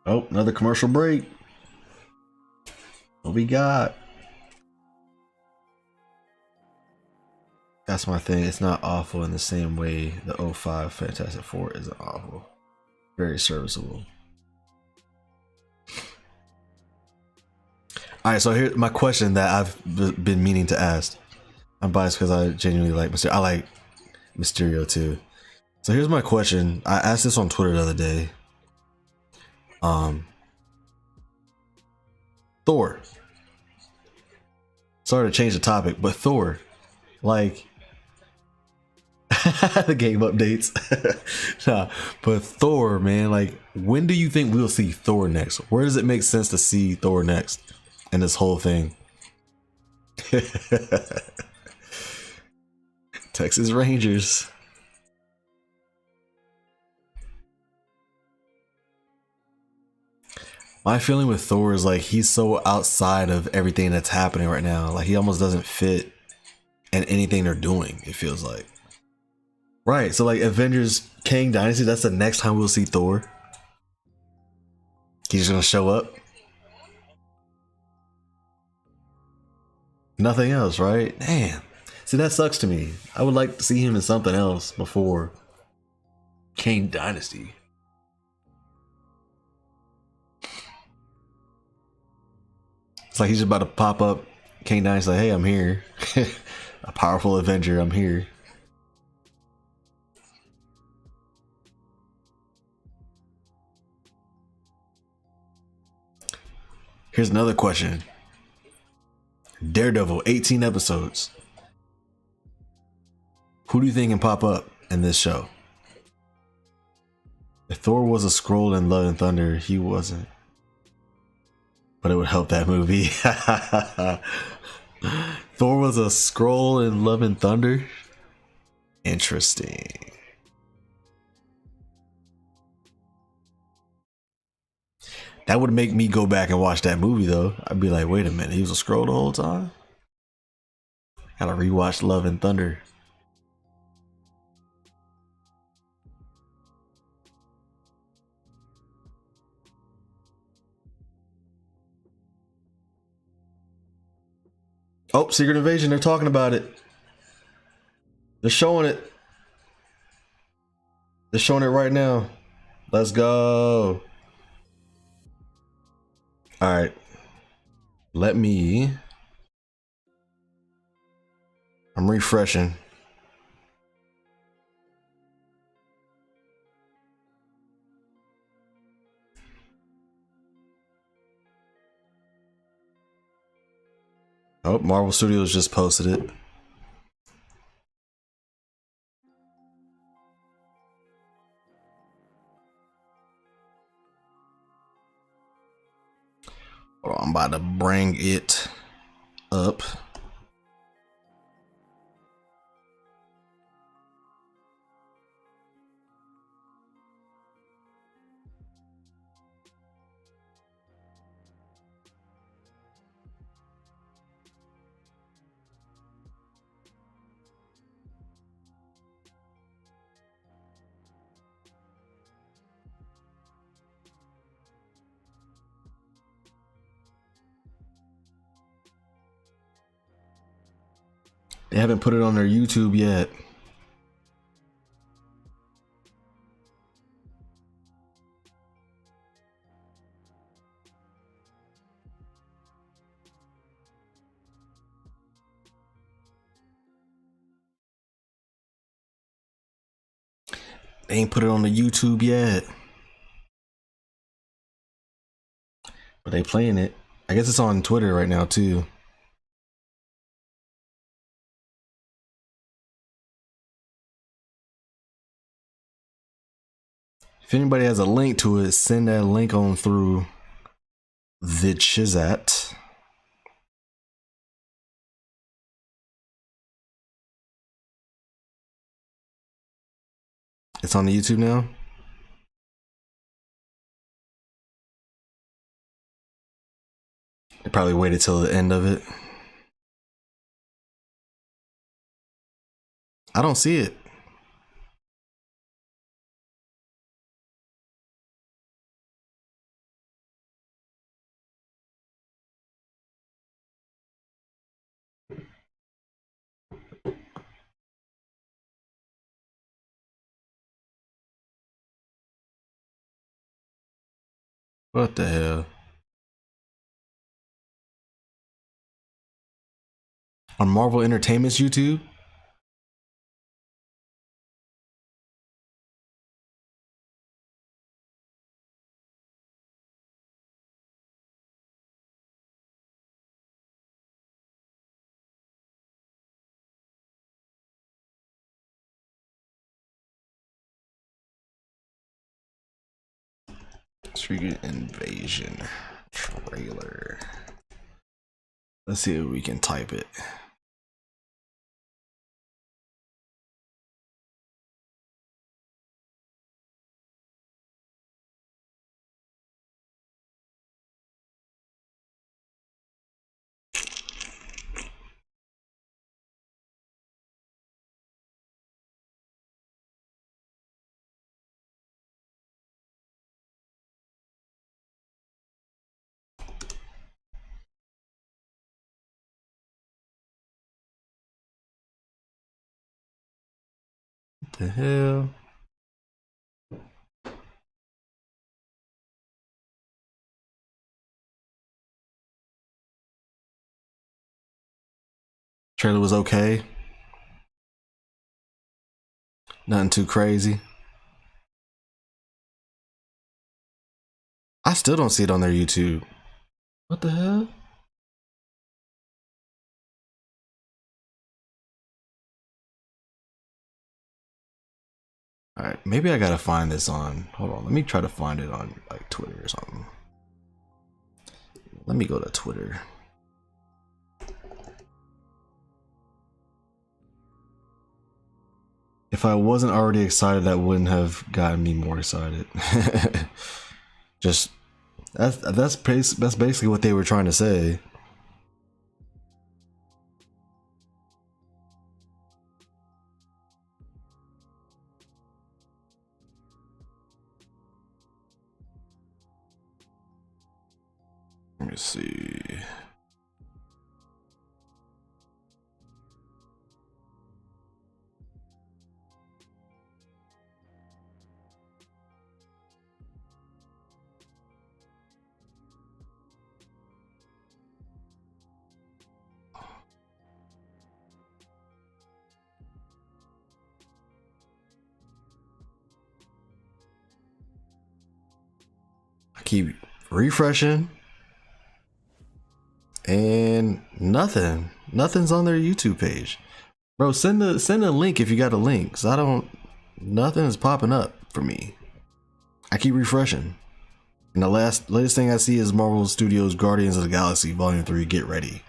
Oh, another commercial break. What we got? That's my thing. It's not awful in the same way the 05 Fantastic Four isn't awful. Very serviceable. All right, so here's my question that I've been meaning to ask. I'm biased because I genuinely like Mysterio. I like Mysterio too. So here's my question. I asked this on Twitter the other day. Thor. Sorry to change the topic, but Thor, like the game updates. Nah, but Thor, man, like, when do you think we'll see Thor next? Where does it make sense to see Thor next in this whole thing? Texas Rangers. My feeling with Thor is like he's so outside of everything that's happening right now. Like, he almost doesn't fit in anything they're doing, it feels like. Right, so like Avengers Kang Dynasty, that's the next time we'll see Thor. He's just gonna show up. Nothing else, right? Damn. See, that sucks to me. I would like to see him in something else before Kang Dynasty. It's like he's just about to pop up. Kang Dynasty, like, hey, I'm here. A powerful Avenger, I'm here. Here's another question. Daredevil, 18 episodes. Who do you think can pop up in this show? If Thor was a scroll in Love and Thunder, he wasn't. But it would help that movie. Thor was a scroll in Love and Thunder? Interesting. That would make me go back and watch that movie though. I'd be like, wait a minute, he was a scroll the whole time? Gotta rewatch Love and Thunder. Oh, Secret Invasion, they're talking about it. They're showing it. They're showing it right now. Let's go. All right. I'm refreshing. Oh, Marvel Studios just posted it. Hold on, I'm about to bring it up. They haven't put it on their YouTube yet. They ain't put it on the YouTube yet. But they playing it. I guess it's on Twitter right now too. If anybody has a link to it, send that link on through the Chizat. It's on the YouTube now. They probably waited till the end of it. I don't see it. What the hell? On Marvel Entertainment's YouTube? Secret Invasion trailer. Let's see if we can type it. What the hell? Trailer was okay. Nothing too crazy. I still don't see it on their YouTube. What the hell? All right, maybe I gotta find this on. Hold on, let me try to find it on like Twitter or something. Let me go to Twitter. If I wasn't already excited, that wouldn't have gotten me more excited. Just that's basically what they were trying to say. Let me see. I keep refreshing and Nothing. Nothing's on their YouTube page. Bro, send a link if you got a link. 'Cause I don't. Nothing is popping up for me. I keep refreshing. And the latest thing I see is Marvel Studios Guardians of the Galaxy Volume 3. Get ready.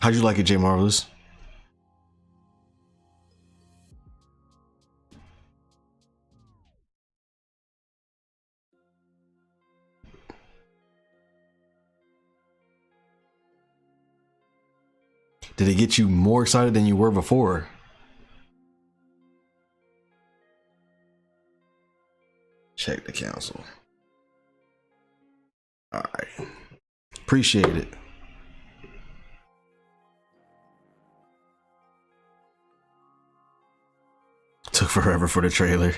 How'd you like it, Jay Marvelous? Did it get you more excited than you were before? Check the council. All right. Appreciate it. Took forever for the trailer.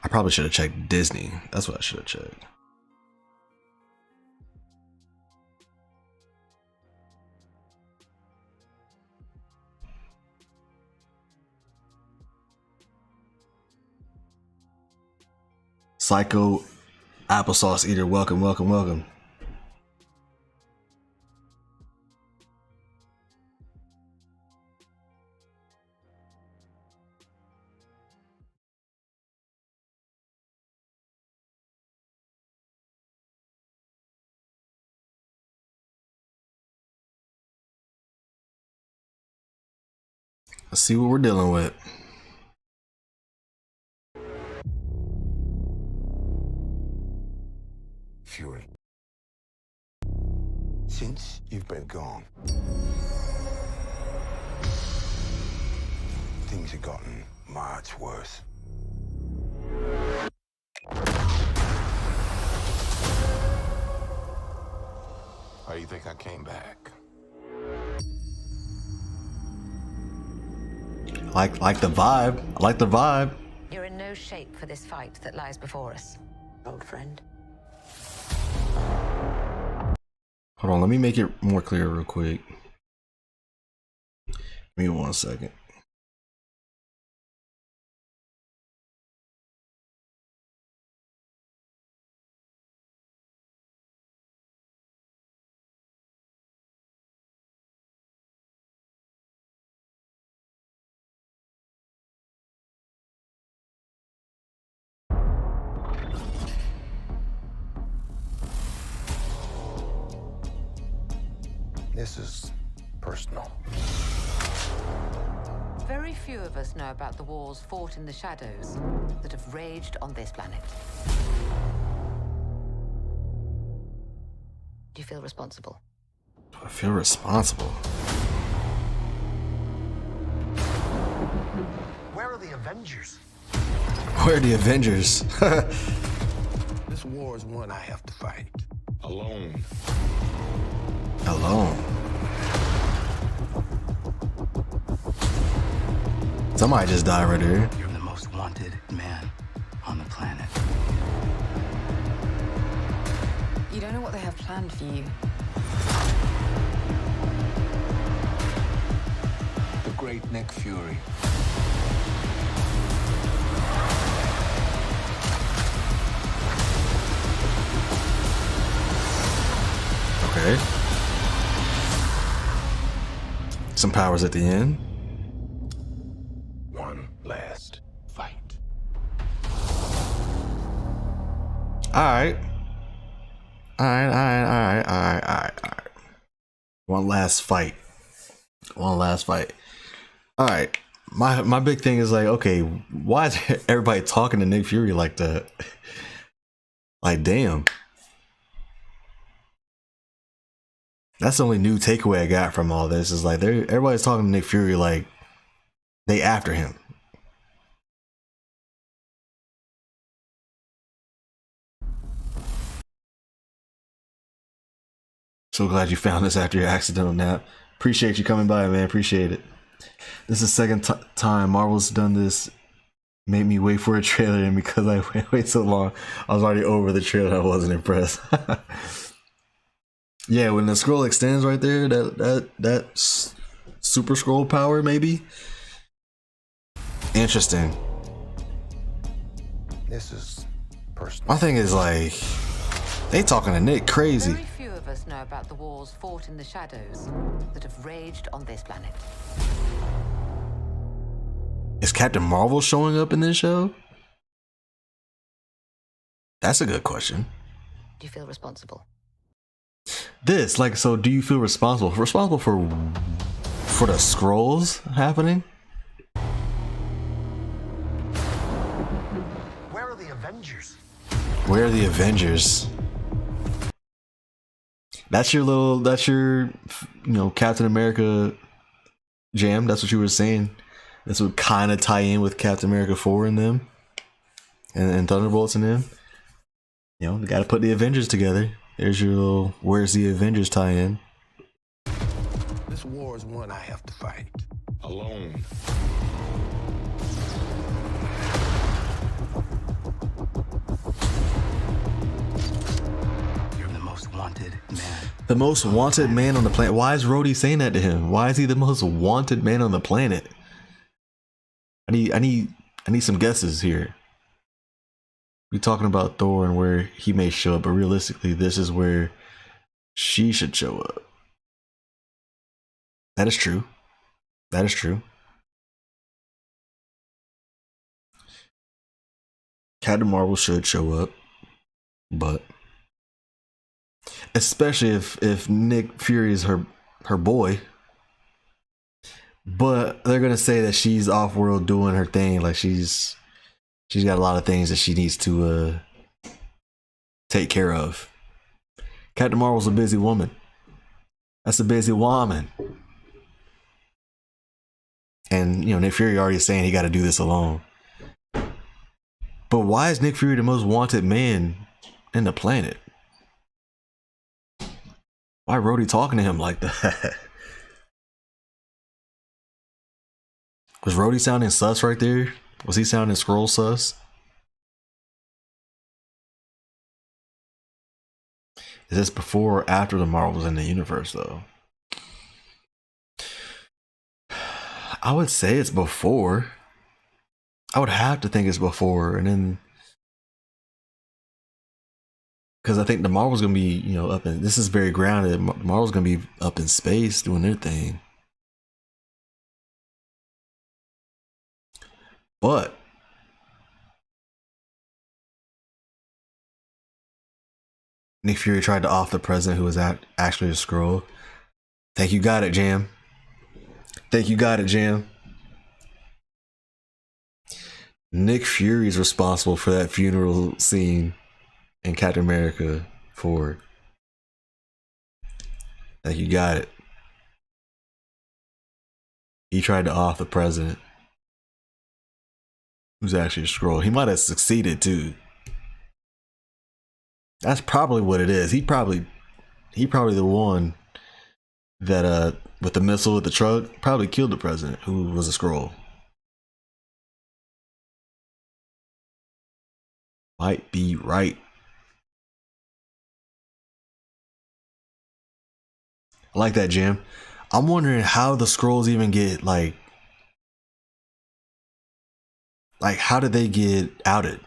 I probably should have checked Disney. That's what I should have checked. Psycho Applesauce Eater, welcome, welcome, welcome. Let's see what we're dealing with. Fury. Since you've been gone, things have gotten much worse. Why do you think I came back? Like the vibe. I like the vibe. You're in no shape for this fight that lies before us, old friend. Hold on, let me make it more clear real quick. Give me 1 second. This is personal. Very few of us know about the wars fought in the shadows that have raged on this planet. Do you feel responsible? Do I feel responsible? Where are the Avengers? Where are the Avengers? This war is one I have to fight. Alone. Alone. Somebody just died right here. You're the most wanted man on the planet. You don't know what they have planned for you. The great Nick Fury. Okay. Some powers at the end. One last fight. Alright. Alright. One last fight. Alright. My big thing is like, okay, why is everybody talking to Nick Fury like that? Like, damn. That's the only new takeaway I got from all this is like everybody's talking to Nick Fury like they after him. So glad you found this after your accidental nap. Appreciate you coming by, man. Appreciate it. This is the second time Marvel's done this. Made me wait for a trailer, and because I wait so long, I was already over the trailer. I wasn't impressed. Yeah, when the scroll extends right there, that super scroll power, maybe. Interesting. This is personal. My thing is like, they talking to Nick crazy. Very few of us know about the wars fought in the shadows that have raged on this planet. Is Captain Marvel showing up in this show? That's a good question. Do you feel responsible? This, like, so do you feel responsible? Responsible for the Skrulls happening? Where are the Avengers? Where are the Avengers? That's your Captain America jam. That's what you were saying. This would kind of tie in with Captain America 4 and them, and Thunderbolts and them. You know, you got to put the Avengers together. There's your little "Where's the Avengers" tie-in. This war is one I have to fight. Alone. You're the most wanted man. The most wanted man on the planet. Why is Rhodey saying that to him? Why is he the most wanted man on the planet? I need some guesses here. We're talking about Thor and where he may show up, but realistically, this is where she should show up. That is true. That is true. Captain Marvel should show up, but especially if Nick Fury is her boy. But they're gonna say that she's off world doing her thing, like she's got a lot of things that she needs to take care of. Captain Marvel's a busy woman. That's a busy woman. And Nick Fury already saying he got to do this alone. But why is Nick Fury the most wanted man in the planet? Why Rhodey talking to him like that? Was Rhodey sounding sus right there? Was he sounding Skrull sus? Is this before or after the Marvels in the universe, though? I would say it's before. I would have to think it's before, and then because I think the Marvel's gonna be, up in, this is very grounded. Marvel's gonna be up in space doing their thing. But Nick Fury tried to off the president, who was actually a Skrull. Think you got it, Jam. Think you got it, Jam. Nick Fury's responsible for that funeral scene in Captain America 4. Think you got it. He tried to off the president, who's actually a Skrull. He might have succeeded too. That's probably what it is. He probably the one that with the missile with the truck probably killed the president, who was a Skrull. Might be right. I like that, Jim. I'm wondering how the Skrulls even get like how did they get outed?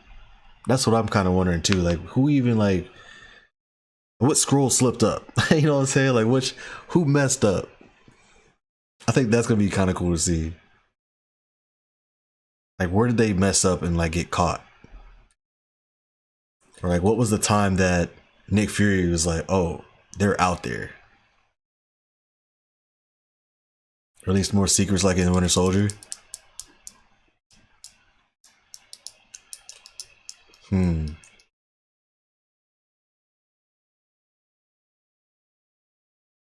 That's what I'm kind of wondering too. Like, who even what Skrull slipped up? You know what I'm saying? Like, who messed up? I think that's gonna be kind of cool to see. Like, where did they mess up and get caught? Or what was the time that Nick Fury was like, oh, they're out there? Released more secrets like in Winter Soldier.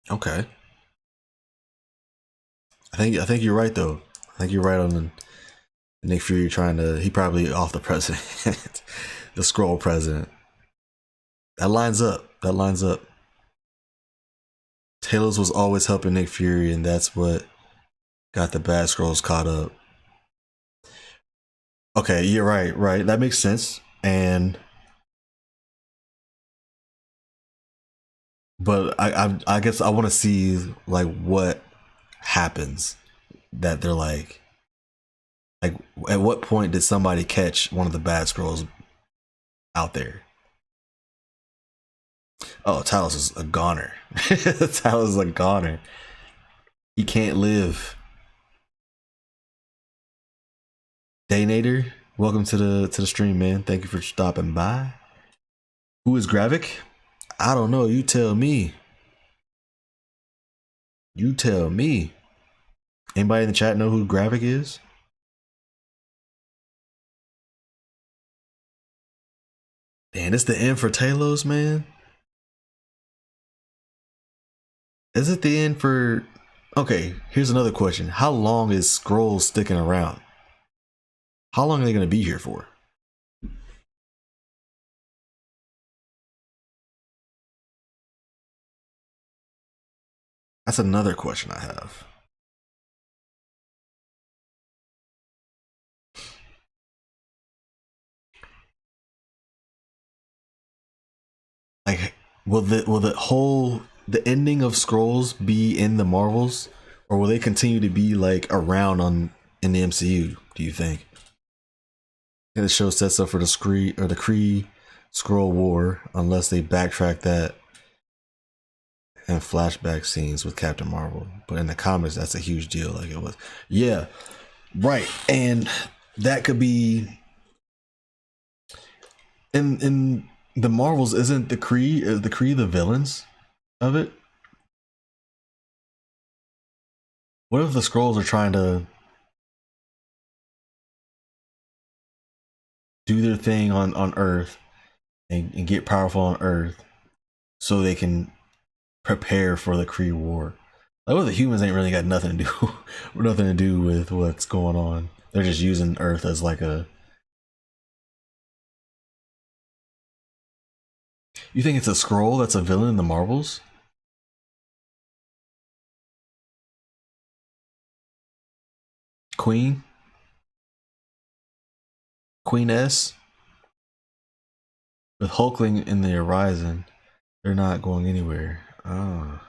Okay. I think you're right though. I think you're right on the Nick Fury he probably off the president. The Skrull president. That lines up. Talos was always helping Nick Fury, and that's what got the bad Skrulls caught up. Okay, you're right. That makes sense. But I guess I want to see what happens that they're like at what point did somebody catch one of the bad scrolls out there? Oh, Talos is a goner. Talos is a goner. He can't live. Daynator, welcome to the stream, man. Thank you for stopping by. Who is Gravik? I don't know. You tell me. You tell me. Anybody in the chat know who Gravik is? Damn, it's the end for Talos, man. Is it the end for... Okay, here's another question. How long is Skrulls sticking around? How long are they going to be here for? That's another question I have. Like, will the ending of Skrulls be in the Marvels, or will they continue to be like around in the MCU? Do you think? And the show sets up for the Kree Skrull War, unless they backtrack that and flashback scenes with Captain Marvel. But in the comics, that's a huge deal. Like it was, yeah, right. And that could be in the Marvels. Isn't the Kree the villains of it? What if the Skrulls are trying to do their thing on Earth and get powerful on Earth so they can prepare for the Kree War? Like, well, the humans ain't really got nothing to do nothing to do with what's going on. They're just using Earth as like a... You think it's a Skrull that's a villain in the Marvels? Queen S with Hulkling in the horizon. They're not going anywhere. Oh,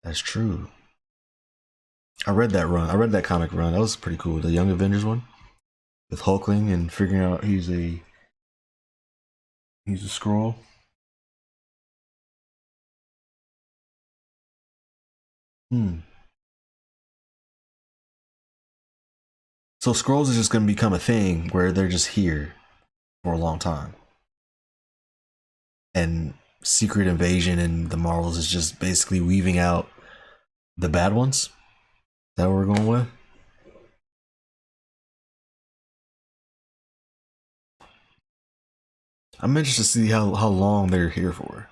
that's true. I read that run. I read that comic run. That was pretty cool. The Young Avengers one with Hulkling and figuring out he's a Skrull. So Skrulls is just going to become a thing where they're just here for a long time. And Secret Invasion in the Marvels is just basically weaving out the bad ones. Is that what we're going with? I'm interested to see how long they're here for.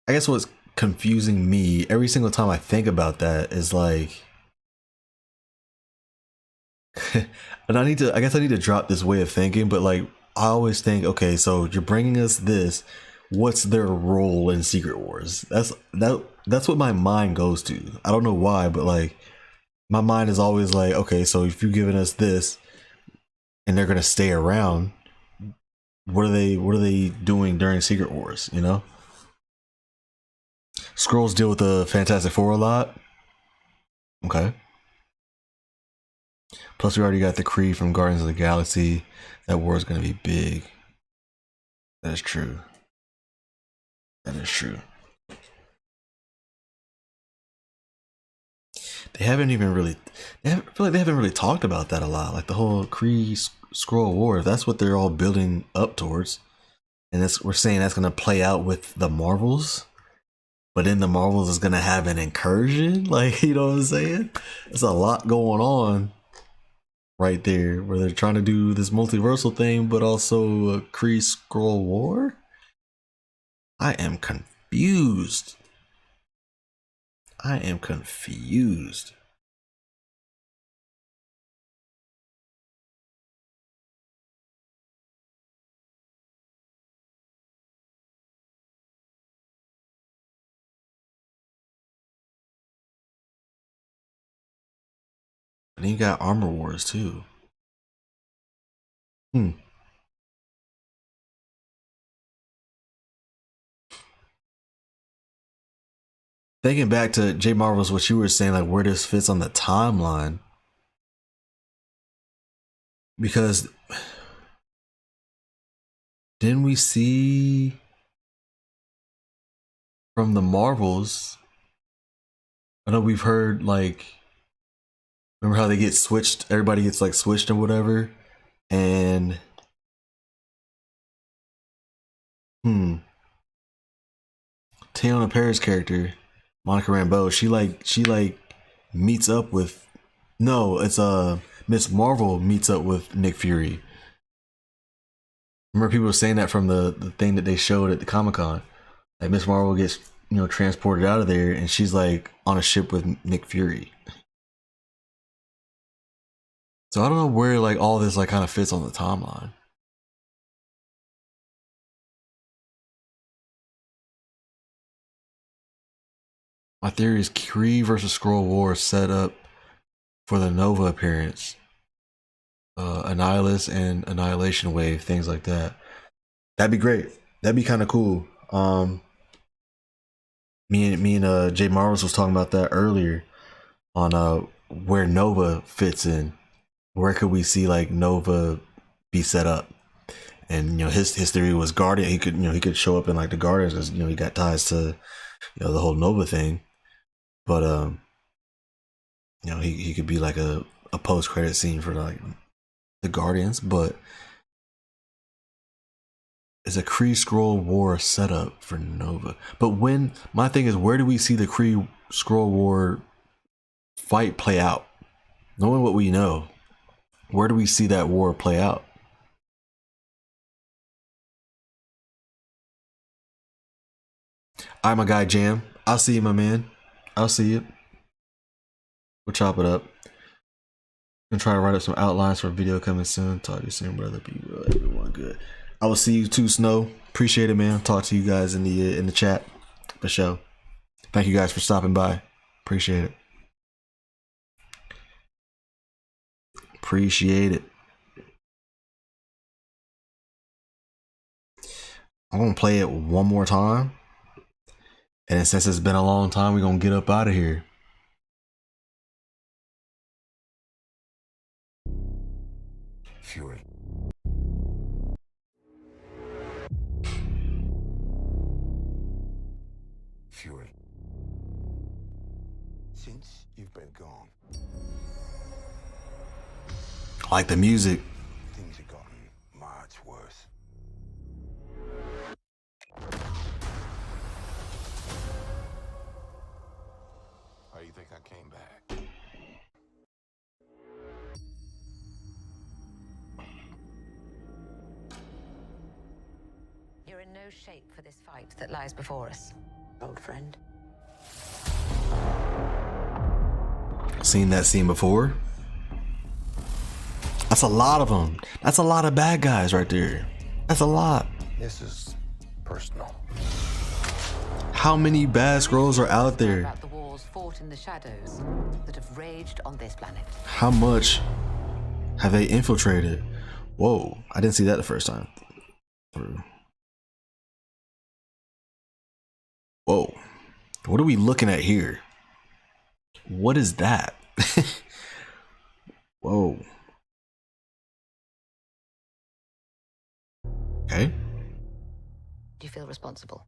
I guess what's confusing me every single time I think about that is like... and I guess I need to drop this way of thinking, but like I always think, okay, so you're bringing us this, what's their role in Secret Wars? That's what my mind goes to. I don't know why, but like my mind is always like, okay, so if you're giving us this and they're gonna stay around, what are they doing during Secret Wars, you know? Skrulls deal with the Fantastic Four a lot. Okay. Plus, we already got the Kree from Guardians of the Galaxy. That war is going to be big. That is true. That is true. They haven't really talked about that a lot. Like the whole Kree Skrull War. If that's what they're all building up towards, and we're saying that's going to play out with the Marvels. But in the Marvels is going to have an incursion. Like, you know what I'm saying? There's a lot going on right there where they're trying to do this multiversal thing, but also a Kree Skrull War. I am confused. I am confused. And then you got Armor Wars too. thinking back to J Marvel's, what you were saying, like where this fits on the timeline, because didn't we see from the Marvels? I know we've heard, like, remember how they get switched? Everybody gets like switched or whatever, and Teyonah Parris' character, Monica Rambeau, she meets up with, no, it's Miss Marvel meets up with Nick Fury. Remember people were saying that from the thing that they showed at the Comic-Con. Like Miss Marvel gets, you know, transported out of there and she's like on a ship with Nick Fury. So I don't know where like all this like kind of fits on the timeline. My theory is Kree versus Skrull War set up for the Nova appearance. Annihilus and Annihilation Wave, things like that. That'd be great. That'd be kind of cool. Me and Jay Marvels was talking about that earlier on where Nova fits in. Where could we see like Nova be set up? And you know, his theory was Guardian. He could show up in like the Guardians because you know he got ties to the whole Nova thing. But he could be like a post credit scene for like the Guardians. But it's a Kree Skrull War setup for Nova. But my thing is, where do we see the Kree Skrull War fight play out? Knowing what we know, where do we see that war play out? All right, my guy Jam. I'll see you, my man. I'll see you. We'll chop it up. I'm gonna try to write up some outlines for a video coming soon. Talk to you soon, brother. Be well, everyone good. I will see you too, Snow. Appreciate it, man. Talk to you guys in the chat for sure. Thank you guys for stopping by. Appreciate it. Appreciate it. I'm gonna play it one more time. And since it's been a long time, we're gonna get up out of here. Fury. Fury. Since you've been gone, I like the music. things have gotten much worse. How you think I came back? You're in no shape for this fight that lies before us, old friend. Seen that scene before. That's a lot of them. That's a lot of bad guys right there. That's a lot. This is personal. How many bad Skrulls are out there? About the wars fought in the shadows that have raged on this planet. How much have they infiltrated? Whoa, I didn't see that the first time through. Whoa, what are we looking at here? What is that? Whoa. Okay. Do you feel responsible?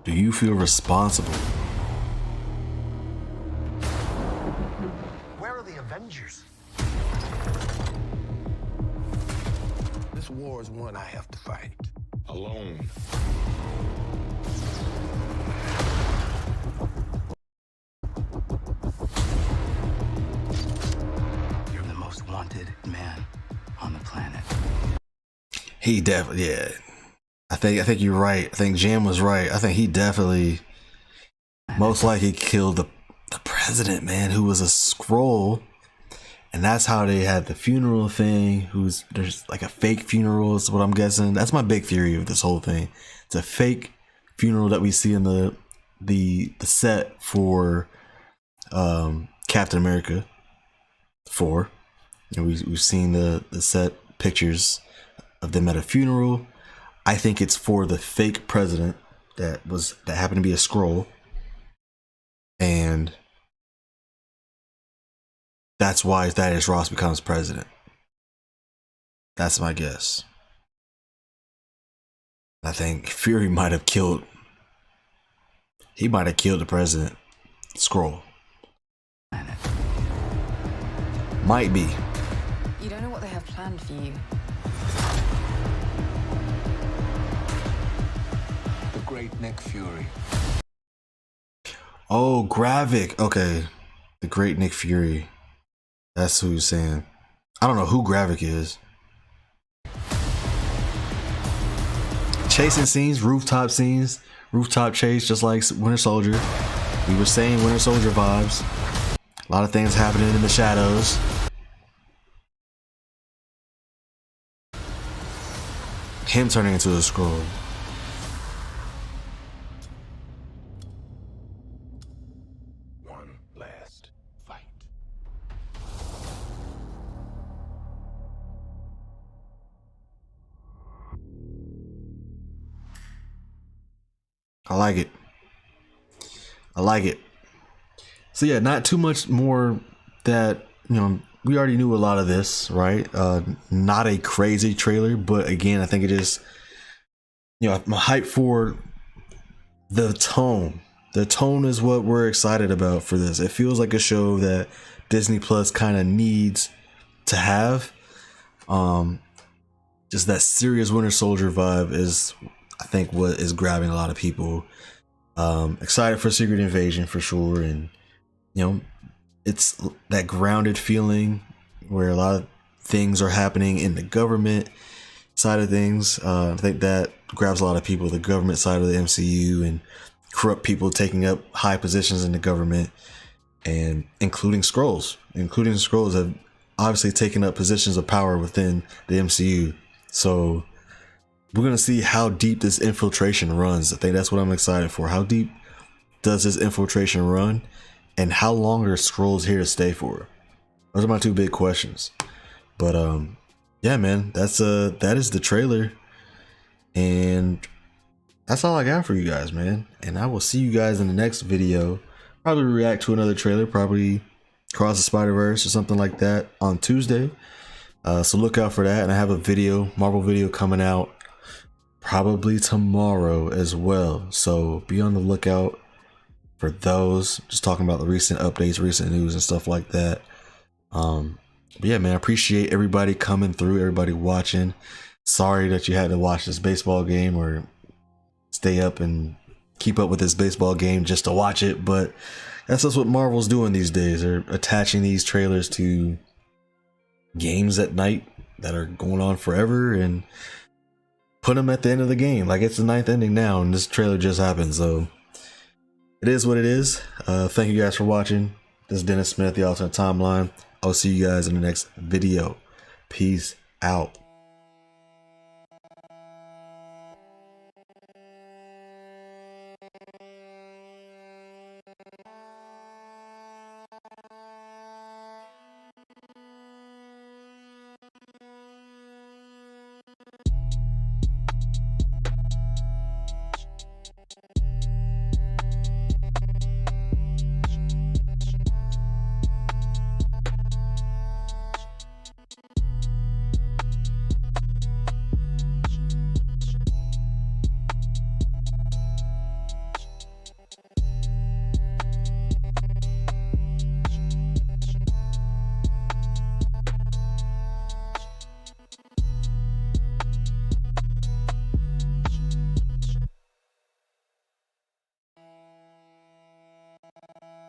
Do you feel responsible? Where are the Avengers? This war is one I have to fight. Alone. You're the most wanted man on the planet. He definitely, yeah. I think you're right. I think Jam was right. I think he definitely most likely killed the president, man, who was a Skrull. And that's how they had the funeral thing. There's like a fake funeral is what I'm guessing. That's my big theory of this whole thing. It's a fake funeral that we see in the set for Captain America 4. And we've seen the set pictures of them at a funeral. I think it's for the fake president that happened to be a Skrull. And that's why Thaddeus Ross becomes president. That's my guess. I think Fury might have killed. He might have killed the president. Skrull. Might be. You don't know what they have planned for you. The great Nick Fury. Oh, Gravik. Okay. The great Nick Fury. That's who he's saying. I don't know who Gravik is. Chasing scenes, rooftop chase, just like Winter Soldier. We were saying Winter Soldier vibes. A lot of things happening in the shadows. Him turning into a Skrull. One last fight. I like it. I like it. So yeah, not too much more that, you know, we already knew a lot of this, right? Not a crazy trailer, but again, I think it is, you know, I'm hyped for the tone. The tone is what we're excited about for this. It feels like a show that Disney Plus kind of needs to have. Just that serious Winter Soldier vibe is, I think, what is grabbing a lot of people. Excited for Secret Invasion for sure, and you know, it's that grounded feeling where a lot of things are happening in the government side of things. I think that grabs a lot of people, the government side of the MCU, and corrupt people taking up high positions in the government, and including Skrulls. Including Skrulls have obviously taken up positions of power within the MCU. So we're going to see how deep this infiltration runs. I think that's what I'm excited for. How deep does this infiltration run? And how long are Skrulls here to stay for? Those are my two big questions. But yeah, man, that is the trailer. And that's all I got for you guys, man. And I will see you guys in the next video. Probably react to another trailer, probably Cross the Spider-Verse or something like that on Tuesday. So look out for that. And I have a video, Marvel video coming out probably tomorrow as well. So be on the lookout for those. Just talking about the recent updates, recent news and stuff like that. But yeah, man, I appreciate everybody coming through, everybody watching. Sorry that you had to watch this baseball game or stay up and keep up with this baseball game just to watch it, but that's just what Marvel's doing these days. They're attaching these trailers to games at night that are going on forever and put them at the end of the game. Like it's the 9th inning now and this trailer just happened. So it is what it is. Thank you guys for watching. This is Dennis Smith, the Alternate Timeline. I'll see you guys in the next video. Peace out.